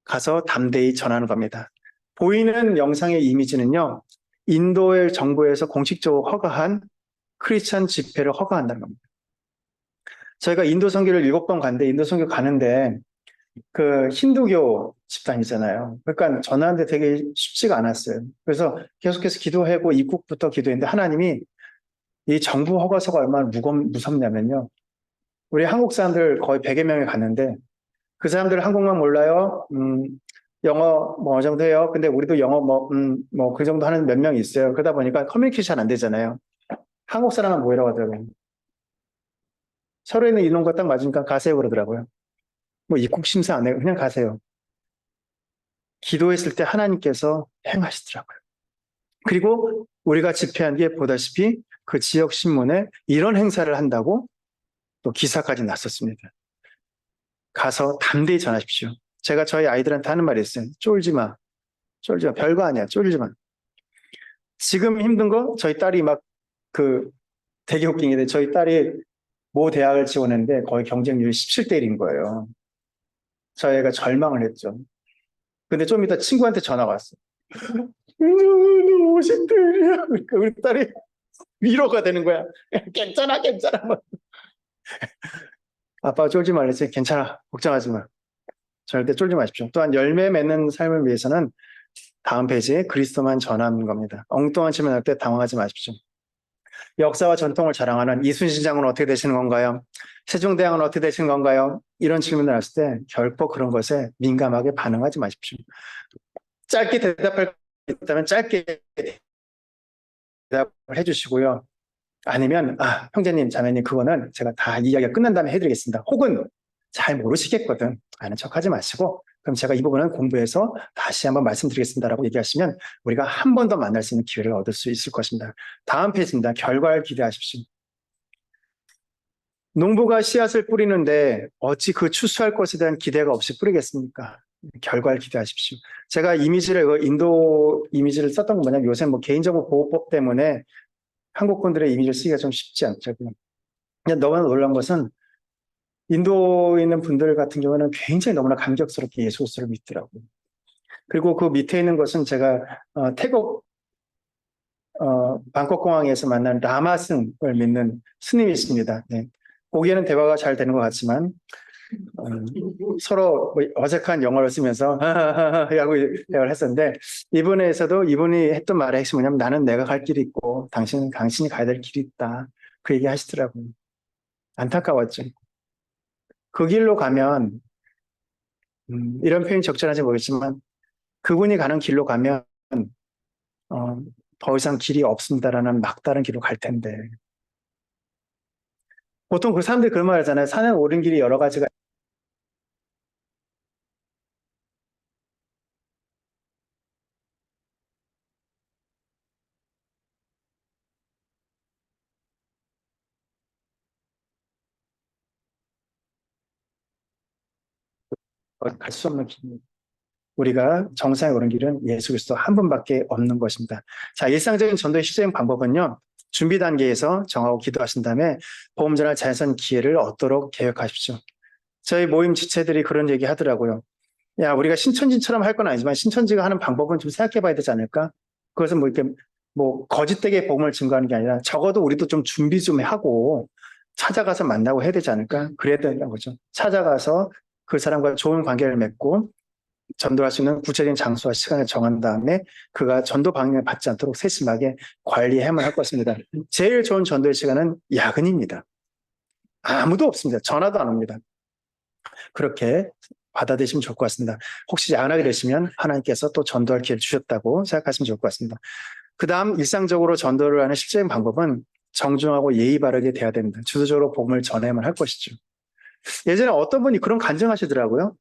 가서 담대히 전하는 겁니다. 보이는 영상의 이미지는요. 인도의 정부에서 공식적으로 허가한 크리스천 집회를 허가한다는 겁니다. 저희가 인도 선교를 7번 갔는데 인도 선교 가는데 그 힌두교 집단이잖아요. 그러니까 전하는데 되게 쉽지가 않았어요. 그래서 계속해서 기도하고 입국부터 기도했는데 하나님이 이 정부 허가서가 얼마나 무섭냐면요. 우리 한국 사람들 거의 100여 명이 갔는데 그 사람들 한국말 몰라요. 영어 뭐 어느 정도 해요. 근데 우리도 영어 뭐 그 정도 하는 몇 명 있어요. 그러다 보니까 커뮤니케이션 안 되잖아요. 한국 사람은 뭐 이라고 하더라고요. 서로 있는 이론과 딱 맞으니까 가세요 그러더라고요. 뭐 입국 심사 안 해요. 그냥 가세요. 기도했을 때 하나님께서 행하시더라고요. 그리고 우리가 집회한 게 보다시피 그 지역 신문에 이런 행사를 한다고 또 기사까지 났었습니다. 가서 담대히 전하십시오. 제가 저희 아이들한테 하는 말이 있어요. 쫄지 마. 쫄지 마. 별거 아니야. 쫄지 마. 지금 힘든 거 저희 딸이 막 되게 웃긴 게 저희 딸이 모 대학을 지원했는데 거의 경쟁률이 17대 1인 거예요. 저희가 절망을 했죠. 근데 좀 이따 친구한테 전화가 왔어요. 너무 50대 1이야. 그러니까 우리 딸이 위로가 되는 거야. 괜찮아, 괜찮아. 아빠가 쫄지 말랬지. 괜찮아. 걱정하지 마. 절대 쫄지 마십시오. 또한 열매 맺는 삶을 위해서는 다음 페이지에 그리스도만 전하는 겁니다. 엉뚱한 질문할 때 당황하지 마십시오. 역사와 전통을 자랑하는 이순신 장은 어떻게 되시는 건가요? 세종대왕은 어떻게 되시는 건가요? 이런 질문을 했을 때 결코 그런 것에 민감하게 반응하지 마십시오. 짧게 대답할 수 있다면 짧게 대답을 해주시고요. 아니면 형제님, 자매님 그거는 제가 다 이야기가 끝난 다음에 해드리겠습니다. 혹은 잘 모르시겠거든. 아는 척하지 마시고 그럼 제가 이 부분은 공부해서 다시 한번 말씀드리겠습니다라고 얘기하시면 우리가 한 번 더 만날 수 있는 기회를 얻을 수 있을 것입니다. 다음 페이지입니다. 결과를 기대하십시오. 농부가 씨앗을 뿌리는데 어찌 그 추수할 것에 대한 기대가 없이 뿌리겠습니까? 결과를 기대하십시오. 제가 인도 이미지를 썼던 건 뭐냐면 요새 뭐 개인정보 보호법 때문에 한국 분들의 이미지를 쓰기가 좀 쉽지 않죠. 그냥 너무나 놀란 것은 인도에 있는 분들 같은 경우는 굉장히 너무나 감격스럽게 예수 그리스도를 믿더라고요. 그리고 그 밑에 있는 것은 제가 태국 방콕 공항에서 만난 라마승을 믿는 스님이십니다. 네. 보기에는 대화가 잘 되는 것 같지만 서로 뭐 어색한 영어를 쓰면서 하고 대화를 했었는데 이분이 했던 말의 핵심은 뭐냐면 나는 내가 갈 길이 있고 당신이 가야 될 길이 있다. 그 얘기 하시더라고요. 안타까웠죠. 그 길로 가면 이런 표현이 적절한지 모르겠지만 그분이 가는 길로 가면 더 이상 길이 없습니다라는 막다른 길로 갈 텐데 보통 그 사람들이 그런 말 하잖아요. 산에 오른 길이 여러 가지가 갈 수 없는 길입니다. 우리가 정상에 오른 길은 예수 그리스도 한 분밖에 없는 것입니다. 자, 일상적인 전도의 실행 방법은요. 준비 단계에서 정하고 기도하신 다음에 복음 전할 자연스러운 기회를 얻도록 계획하십시오. 저희 모임 지체들이 그런 얘기 하더라고요. 야, 우리가 신천지처럼 할 건 아니지만 신천지가 하는 방법은 좀 생각해 봐야 되지 않을까? 그것은 뭐 이렇게 뭐 거짓되게 복음을 증거하는 게 아니라 적어도 우리도 좀 준비 좀 하고 찾아가서 만나고 해야 되지 않을까? 그래야 된다는 거죠. 찾아가서 그 사람과 좋은 관계를 맺고 전도할 수 있는 구체적인 장소와 시간을 정한 다음에 그가 전도 방해를 받지 않도록 세심하게 관리해야만 할 것입니다. 제일 좋은 전도의 시간은 야근입니다. 아무도 없습니다. 전화도 안 옵니다. 그렇게 받아들이시면 좋을 것 같습니다. 혹시 야근하게 되시면 하나님께서 또 전도할 기회를 주셨다고 생각하시면 좋을 것 같습니다. 그 다음 일상적으로 전도를 하는 실제적인 방법은 정중하고 예의 바르게 돼야 됩니다. 주도적으로 복음을 전해야만 할 것이죠. 예전에 어떤 분이 그런 간증하시더라고요.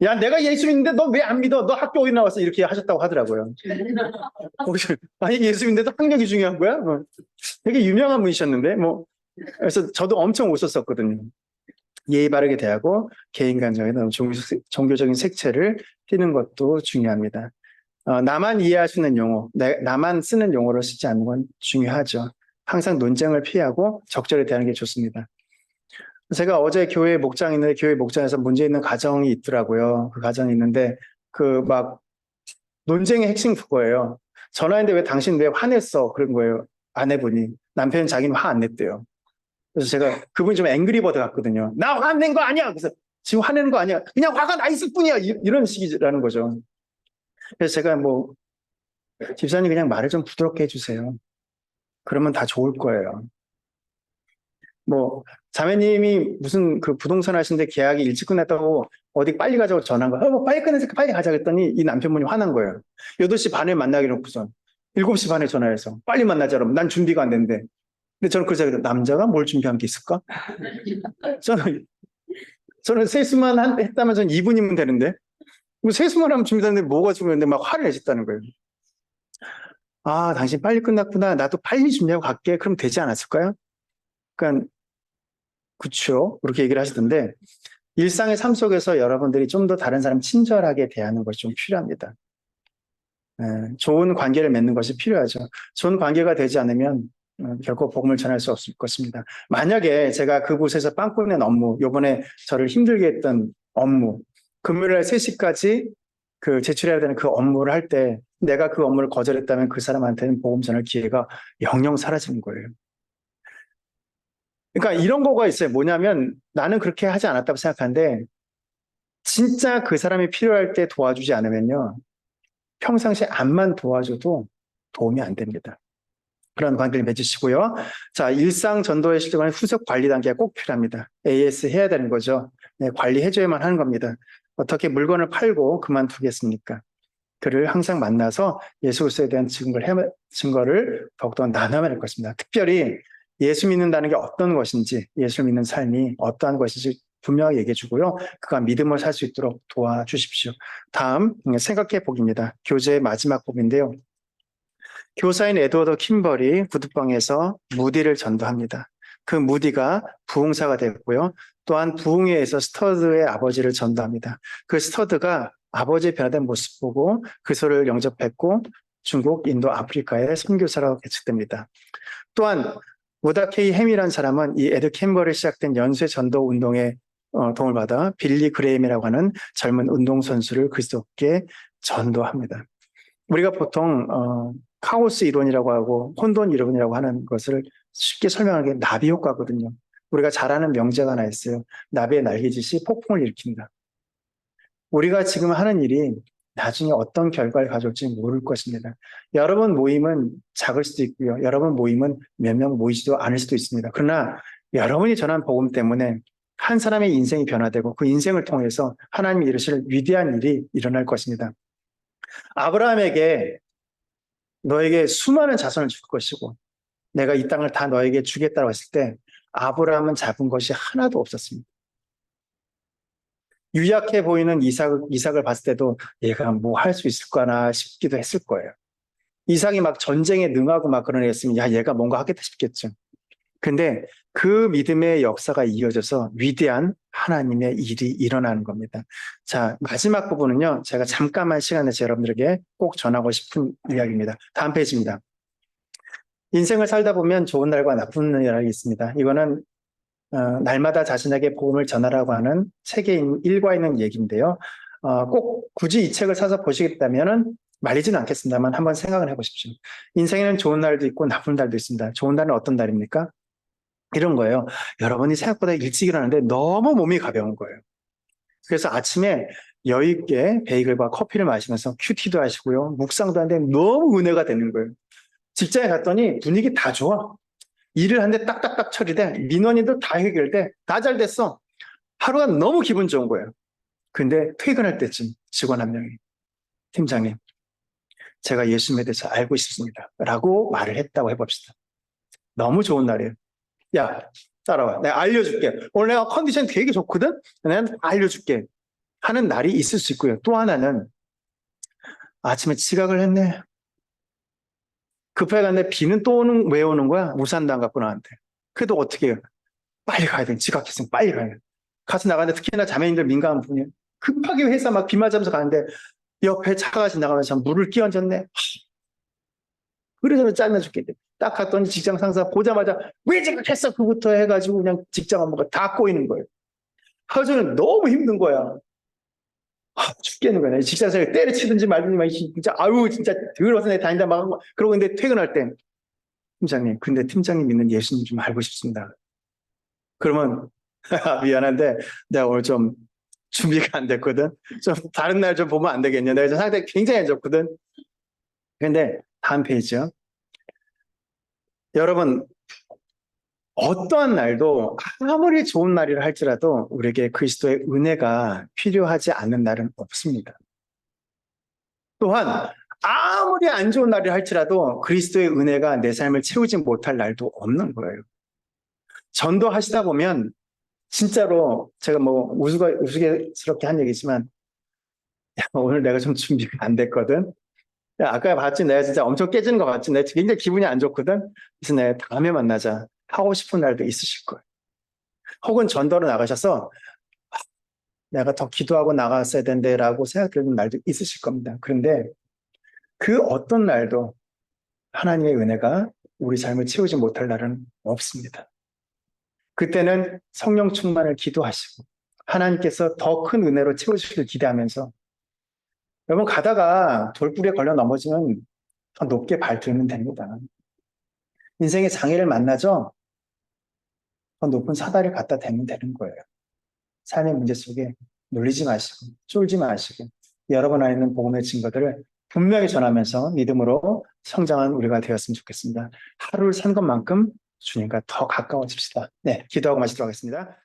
야, 내가 예수 믿는데 너 왜 안 믿어? 너 학교 어디 나왔어? 이렇게 하셨다고 하더라고요. 아니, 예수 믿는데도 학력이 중요한 거야? 뭐, 되게 유명한 분이셨는데, 뭐, 그래서 저도 엄청 웃었었거든요. 예의 바르게 대하고 개인 감정에 너무 종교적인 색채를 띠는 것도 중요합니다. 나만 이해할 수 있는 용어, 나만 쓰는 용어를 쓰지 않는 건 중요하죠. 항상 논쟁을 피하고 적절히 대하는 게 좋습니다. 제가 어제 교회 목장 있는데 교회 목장에서 문제 있는 가정이 있더라고요. 그 가정이 있는데 그 막 논쟁의 핵심 그거예요. 전화했는데 왜 당신 왜 화냈어? 그런 거예요. 아내분이. 남편은 자기는 화 안 냈대요. 그래서 제가 그분이 좀 앵그리버드 같거든요. 나 화낸 거 아니야. 그래서 지금 화내는 거 아니야. 그냥 화가 나 있을 뿐이야. 이런 식이라는 거죠. 그래서 제가 뭐 집사님 그냥 말을 좀 부드럽게 해주세요. 그러면 다 좋을 거예요. 뭐 자매님이 무슨 그 부동산 하시는데 계약이 일찍 끝났다고 어디 빨리 가자고 전화한 거야. 뭐 빨리 끝내서 빨리 가자 그랬더니 이 남편분이 화난 거예요. 8시 반에 만나기로 놓고선 7시 반에 전화해서 빨리 만나자 그러면 난 준비가 안 된대. 근데 저는 그래서 남자가 뭘 준비한 게 있을까? 저는 세수만 했다면 저는 2분이면 되는데 뭐 세수만 하면 준비되는데 뭐가 중요한데 막 화를 내셨다는 거예요. 아, 당신 빨리 끝났구나. 나도 빨리 준비하고 갈게. 그럼 되지 않았을까요? 그러니까 그쵸. 그렇게 얘기를 하시던데 일상의 삶 속에서 여러분들이 좀 더 다른 사람 친절하게 대하는 것이 좀 필요합니다. 좋은 관계를 맺는 것이 필요하죠. 좋은 관계가 되지 않으면 결코 복음을 전할 수 없을 것입니다. 만약에 제가 그곳에서 빵꾸 낸 업무, 요번에 저를 힘들게 했던 업무, 금요일날 3시까지 그 제출해야 되는 그 업무를 할 때 내가 그 업무를 거절했다면 그 사람한테는 복음 전할 기회가 영영 사라지는 거예요. 그러니까 이런 거가 있어요. 뭐냐면 나는 그렇게 하지 않았다고 생각하는데 진짜 그 사람이 필요할 때 도와주지 않으면요. 평상시에 암만 도와줘도 도움이 안 됩니다. 그런 관계를 맺으시고요. 자, 일상 전도에 실증하는 후속 관리 단계가 꼭 필요합니다. AS 해야 되는 거죠. 네, 관리해줘야만 하는 겁니다. 어떻게 물건을 팔고 그만두겠습니까? 그를 항상 만나서 예수 그리스도에 대한 증거를 더욱더 나눠야 할 것입니다. 특별히 예수 믿는다는 게 어떤 것인지, 예수 믿는 삶이 어떠한 것인지 분명하게 얘기해 주고요. 그가 믿음을 살 수 있도록 도와주십시오. 다음 생각해 보기입니다. 교재의 마지막 부분인데요. 교사인 에드워드 킴버리 구두방에서 무디를 전도합니다. 그 무디가 부흥사가 됐고요. 또한 부흥회에서 스터드의 아버지를 전도합니다. 그 스터드가 아버지의 변화된 모습 보고 그 소를 영접했고 중국, 인도, 아프리카의 선교사라고 개척됩니다. 또한 우다 케이 햄이라는 사람은 이 에드 캠버리 시작된 연쇄 전도 운동에 도움을 받아 빌리 그레임이라고 하는 젊은 운동선수를 그리스도께 전도합니다. 우리가 보통 카오스 이론이라고 하고 혼돈 이론이라고 하는 것을 쉽게 설명하는 게 나비 효과거든요. 우리가 잘 아는 명제가 하나 있어요. 나비의 날개짓이 폭풍을 일으킨다. 우리가 지금 하는 일이 나중에 어떤 결과를 가져올지 모를 것입니다. 여러분 모임은 작을 수도 있고요. 여러분 모임은 몇 명 모이지도 않을 수도 있습니다. 그러나 여러분이 전한 복음 때문에 한 사람의 인생이 변화되고 그 인생을 통해서 하나님이 이루실 위대한 일이 일어날 것입니다. 아브라함에게 너에게 수많은 자손을 줄 것이고 내가 이 땅을 다 너에게 주겠다고 했을 때 아브라함은 잡은 것이 하나도 없었습니다. 유약해 보이는 이삭을 봤을 때도 얘가 뭐 할 수 있을까나 싶기도 했을 거예요. 이삭이 막 전쟁에 능하고 막 그런 애였으면 야 얘가 뭔가 하겠다 싶겠죠. 근데 그 믿음의 역사가 이어져서 위대한 하나님의 일이 일어나는 겁니다. 자, 마지막 부분은요. 제가 잠깐만 시간 내서 여러분들에게 꼭 전하고 싶은 이야기입니다. 다음 페이지입니다. 인생을 살다 보면 좋은 날과 나쁜 날이 있습니다. 이거는 날마다 자신에게 복음을 전하라고 하는 책의 일과 있는 얘기인데요. 꼭 굳이 이 책을 사서 보시겠다면은 말리지는 않겠습니다만 한번 생각을 해보십시오. 인생에는 좋은 날도 있고 나쁜 날도 있습니다. 좋은 날은 어떤 날입니까? 이런 거예요. 여러분이 생각보다 일찍 일어나는데 너무 몸이 가벼운 거예요. 그래서 아침에 여유 있게 베이글과 커피를 마시면서 큐티도 하시고요. 묵상도 하는데 너무 은혜가 되는 거예요. 직장에 갔더니 분위기 다 좋아. 일을 하는데 딱딱딱 처리돼. 민원인도 다 해결돼. 다 잘 됐어. 하루가 너무 기분 좋은 거예요. 근데 퇴근할 때쯤 직원 한 명이 팀장님, 제가 예수님에 대해서 알고 싶습니다. 라고 말을 했다고 해봅시다. 너무 좋은 날이에요. 야, 따라와. 내가 알려줄게. 오늘 내가 컨디션 되게 좋거든? 내가 알려줄게. 하는 날이 있을 수 있고요. 또 하나는 아침에 지각을 했네. 급하게 갔는데 비는 또 왜 오는 거야? 우산도 안 갖고 나한테. 그래도 어떻게 해요? 빨리 가야 돼. 지각했으면 빨리 가야 돼. 가서 나가는데 특히나 자매님들 민감한 분이에요. 급하게 회사 막 비 맞으면서 가는데 옆에 차가 지나가면서 물을 끼얹었네. 그래서 짜증나 죽겠대. 딱 갔더니 직장 상사 보자마자 왜 지각했어? 그부터 해가지고 그냥 직장 업무가 다 꼬이는 거예요. 하루 종일 너무 힘든 거야. 죽겠는 거야. 직장생활 때려치든지 말든지 막 진짜 아유 진짜 더러워서 내 다닌다 막 그러고 있는데 퇴근할 때 팀장님 근데 팀장님 믿는 예수님 좀 알고 싶습니다. 그러면 미안한데 내가 오늘 좀 준비가 안 됐거든. 좀 다른 날 좀 보면 안 되겠냐. 내가 상태 굉장히 안 좋거든. 근데 다음 페이지요. 여러분 어떠한 날도 아무리 좋은 날이라 할지라도 우리에게 그리스도의 은혜가 필요하지 않는 날은 없습니다. 또한 아무리 안 좋은 날이라 할지라도 그리스도의 은혜가 내 삶을 채우지 못할 날도 없는 거예요. 전도하시다 보면 진짜로 제가 뭐 우스갯스럽게 한 얘기지만 야, 오늘 내가 좀 준비가 안 됐거든. 야, 아까 봤지 내가 진짜 엄청 깨지는 것 같지. 내가 굉장히 기분이 안 좋거든. 그래서 내가 다음에 만나자 하고 싶은 날도 있으실 거예요. 혹은 전도로 나가셔서 내가 더 기도하고 나갔어야 된대라고 생각되는 날도 있으실 겁니다. 그런데 그 어떤 날도 하나님의 은혜가 우리 삶을 채우지 못할 날은 없습니다. 그때는 성령 충만을 기도하시고 하나님께서 더 큰 은혜로 채우시길 기대하면서 여러분 가다가 돌불에 걸려 넘어지면 더 높게 발들면 됩니다. 인생의 장애를 만나죠? 더 높은 사다리를 갖다 대면 되는 거예요. 삶의 문제 속에 눌리지 마시고 쫄지 마시고 여러분 안에 있는 복음의 증거들을 분명히 전하면서 믿음으로 성장한 우리가 되었으면 좋겠습니다. 하루를 산 것만큼 주님과 더 가까워집시다. 네, 기도하고 마치도록 하겠습니다.